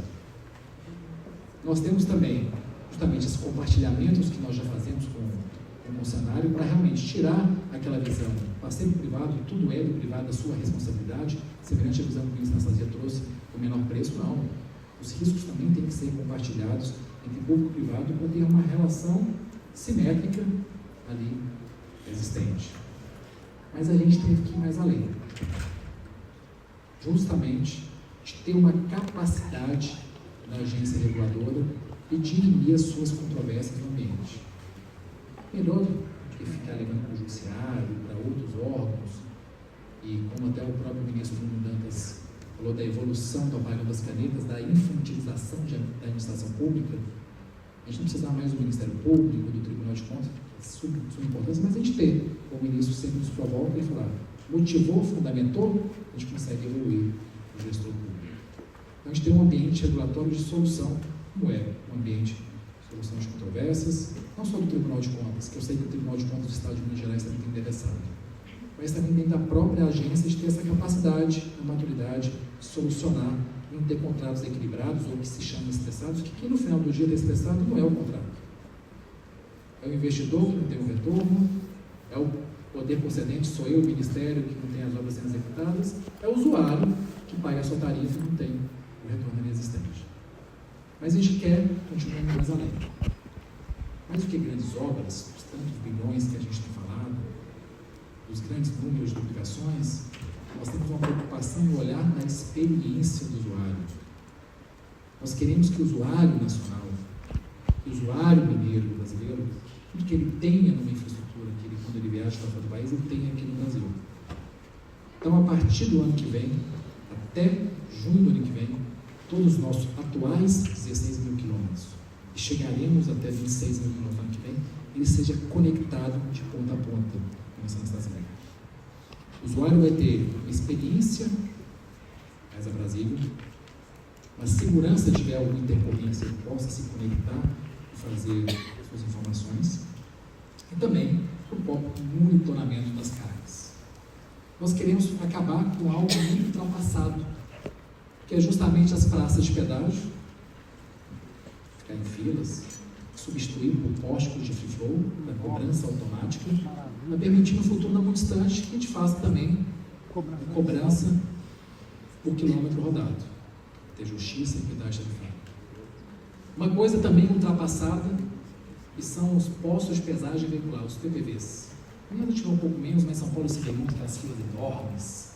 Nós temos também justamente esses compartilhamentos que nós já fazemos com o concessionário para realmente tirar aquela visão parceiro privado, tudo é do privado, a sua responsabilidade, semelhante à visão que o ministro Anastasia trouxe, o menor preço, não. Os riscos também têm que ser compartilhados entre público e privado para ter uma relação simétrica ali existente. Mas a gente teve que ir mais além. Justamente de ter uma capacidade da agência reguladora e dirimir as suas controvérsias no ambiente. Melhor do que ficar levando para o judiciário, para outros órgãos, e como até o próprio ministro Bruno Dantas falou da evolução do apagão das canetas, da infantilização da administração pública, a gente não precisa mais do Ministério Público, do Tribunal de Contas, que é suma importância, mas a gente tem, como o ministro sempre nos provoca e falar, motivou, fundamentou, a gente consegue evoluir o gestor público. Então a gente tem um ambiente regulatório de solução, como é um ambiente de solução de controvérsias, não só do Tribunal de Contas, que eu sei que o Tribunal de Contas do Estado de Minas Gerais também tem interessado, mas também dentro da própria agência de ter essa capacidade, a maturidade de solucionar e não ter contratos equilibrados ou que se chamam estressados, que quem no final do dia está estressado não é o contrato. É o investidor que não tem o retorno, é o poder concedente, sou eu, o Ministério, que não tem as obras sendo executadas, é o usuário que paga a sua tarifa e não tem o retorno inexistente. Mas a gente quer continuar indo mais além. Mais do que grandes obras, os tantos bilhões que a gente tem falado, os grandes números de duplicações, nós temos uma preocupação em olhar na experiência do usuário. Nós queremos que o usuário nacional, que o usuário mineiro brasileiro, tudo que ele tenha numa infraestrutura, que ele, quando ele viaja para fora do país, ele tenha aqui no Brasil. Então, a partir do ano que vem, até junho do ano que vem, todos os nossos atuais 16 mil quilômetros, e chegaremos até 26 mil quilômetros no ano que vem, ele seja conectado de ponta a ponta com essa estação. O usuário vai ter uma experiência mais abrasiva, uma segurança de tiver alguma intercorrência, ele possa se conectar e fazer suas informações, e também o próprio monitoramento das cargas. Nós queremos acabar com algo muito ultrapassado, que é justamente as praças de pedágio, ficar em filas, substituir por postos de free flow, da cobrança automática, para permitir no futuro não muito distante que a gente faça também cobrança por quilômetro rodado, ter justiça e equidade tarifária. Uma coisa também ultrapassada, que são os postos de pesagem veicular, os PPVs. Ainda tirou um pouco menos, mas São Paulo se demonstra aquelas filas enormes.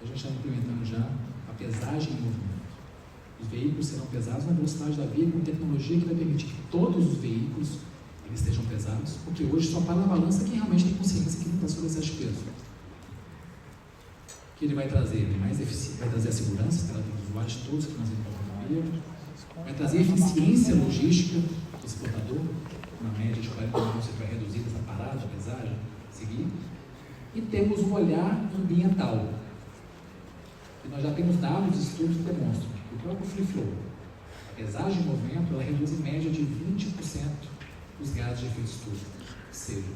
A gente está implementando já a pesagem em movimento. Os veículos serão pesados na velocidade da via, com tecnologia que vai permitir que todos os veículos eles estejam pesados, porque hoje só para na balança quem realmente tem consciência que não está sob excesso de peso. O que ele vai trazer? Ele mais eficiência, vai trazer a segurança para os usuários todos que nós vamos via, vai trazer eficiência logística do exportador, na média de 40 minutos vai reduzir essa parada de pesagem, seguir, e temos um olhar ambiental. E nós já temos dados e estudos que demonstram que o próprio free flow, a pesagem em movimento, ela reduz em média de 20% os gases de efeito estufa. Ou seja,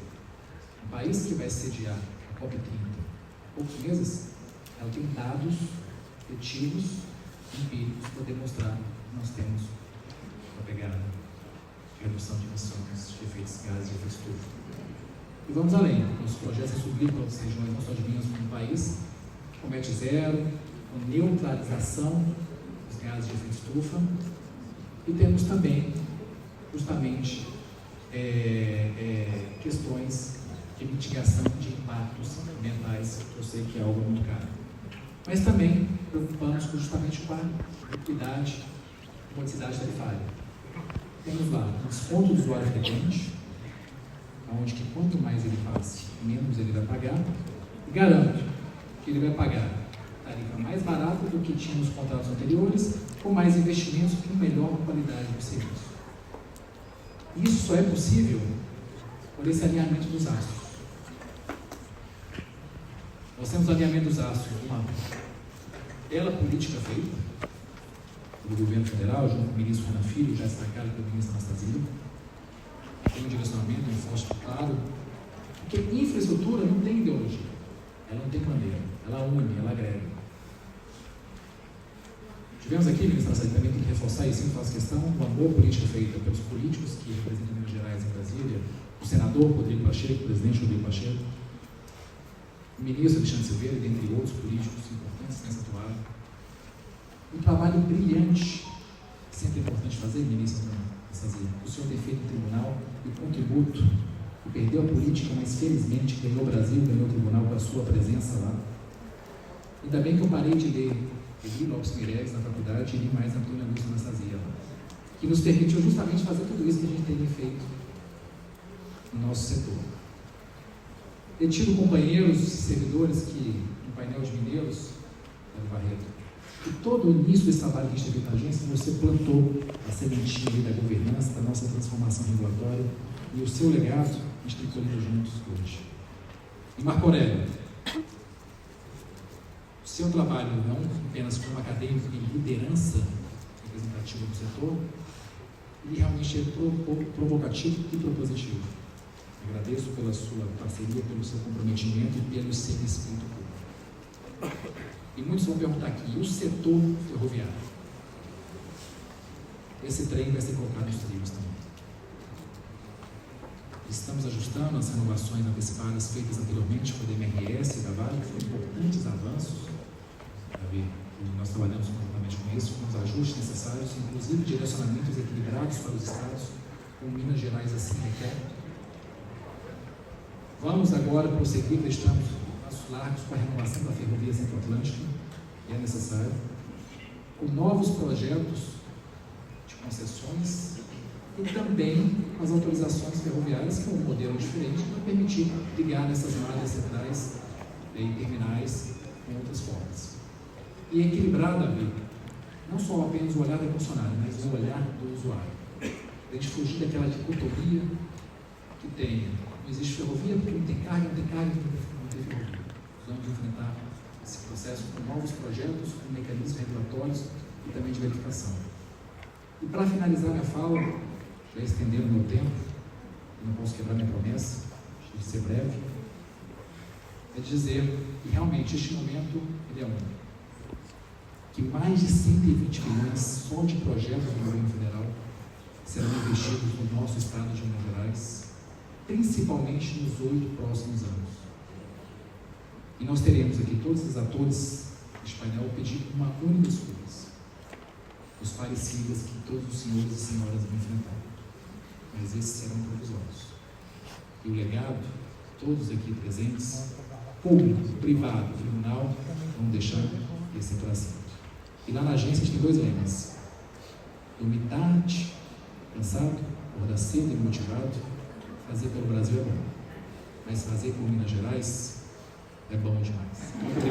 um país que vai sediar a COP30 em poucos meses, ela tem dados efetivos, empíricos, para demonstrar que nós temos uma pegada de redução de emissões de efeitos gases de efeito estufa. E vamos além, os projetos subir para outras regiões, não só de Minas, como um país que comete zero, com neutralização dos gases de efeito estufa, e temos também, justamente, questões de mitigação de impactos ambientais, que eu sei que é algo muito caro. Mas também preocupamos justamente com a equidade e modicidade tarifária. Temos lá um desconto do usuário frequente, onde que quanto mais ele passe, menos ele vai pagar, e garanto que ele vai pagar tarifa mais barata do que tinha nos contratos anteriores, com mais investimentos e com melhor qualidade do serviço. Isso só é possível por esse alinhamento dos astros. Nós temos o alinhamento dos astros, uma bela política feita pelo governo federal, junto com o ministro Renan Filho, já destacado pelo ministro Anastasia. Tem um direcionamento, um forte claro, porque infraestrutura não tem ideologia, ela não tem bandeira, ela une, ela agrega. Tivemos aqui, ministro Anastasia, também tem que reforçar e sim faz questão, uma boa política feita pelos políticos que representam Minas Gerais em Brasília, o senador Rodrigo Pacheco, o presidente Rodrigo Pacheco, o ministro Alexandre Silveira, dentre outros políticos importantes nessa toada. Um trabalho brilhante, sempre é importante fazer, ministro Anastasia. O senhor ter feito no tribunal e o contributo, que perdeu a política, mas felizmente ganhou o Brasil, ganhou o tribunal com a sua presença lá. Ainda bem que eu parei de ler Eli Lopes Mireles na faculdade e li mais Antônio Augusto Anastasia, que nos permitiu justamente fazer tudo isso que a gente teria feito no nosso setor. Ter tido companheiros e servidores que, no painel de mineiros, Barreto, que todo o início desse trabalho que a gente teve na agência, você plantou a sementinha da governança, da nossa transformação regulatória, e o seu legado a gente tem colhido juntos hoje. E Marco Aurélio, o seu trabalho não apenas como acadêmico em liderança representativa do setor, ele realmente é provocativo e propositivo. Agradeço pela sua parceria, pelo seu comprometimento e pelo seu espírito público. E muitos vão perguntar aqui, e o setor ferroviário? Esse trem vai ser colocado nos trilhos também. Estamos ajustando as renovações antecipadas feitas anteriormente com o DMRS e da Vale, que foram importantes avanços. Nós trabalhamos conjuntamente com isso, com os ajustes necessários, inclusive direcionamentos equilibrados para os estados, como Minas Gerais assim requer. Vamos agora prosseguir, estamos passos largos com a renovação da ferrovia Centro-Atlântica, que é necessário, com novos projetos de concessões e também as autorizações ferroviárias, que é um modelo diferente, que vai permitir ligar nessas malhas centrais e terminais em outras formas. E equilibrar, Davi, não só apenas o olhar da concessionária, mas o olhar do usuário. A gente fugir daquela dicotomia que tem, não existe ferrovia porque não tem carga, não tem carga, não tem ferrovia. Vamos enfrentar esse processo com novos projetos, com mecanismos regulatórios e também de verificação. E para finalizar minha fala, já estendendo meu tempo, não posso quebrar minha promessa de ser breve, é dizer que realmente este momento ele é único. Que mais de 120 milhões só de projetos do governo federal serão investidos no nosso estado de Minas Gerais, principalmente nos 8 próximos anos. E nós teremos aqui todos os atores deste painel pedir uma única coisa: os parecidas que todos os senhores e senhoras vão enfrentar. Mas esses serão provisórios. E o legado, todos aqui presentes, público, privado, tribunal, vão deixar esse para sempre. E lá na agência a gente tem 2 lemas: dormir tarde, cansado, acordar cedo e motivado. Fazer pelo Brasil é bom, mas fazer por Minas Gerais é bom demais. Muito obrigado.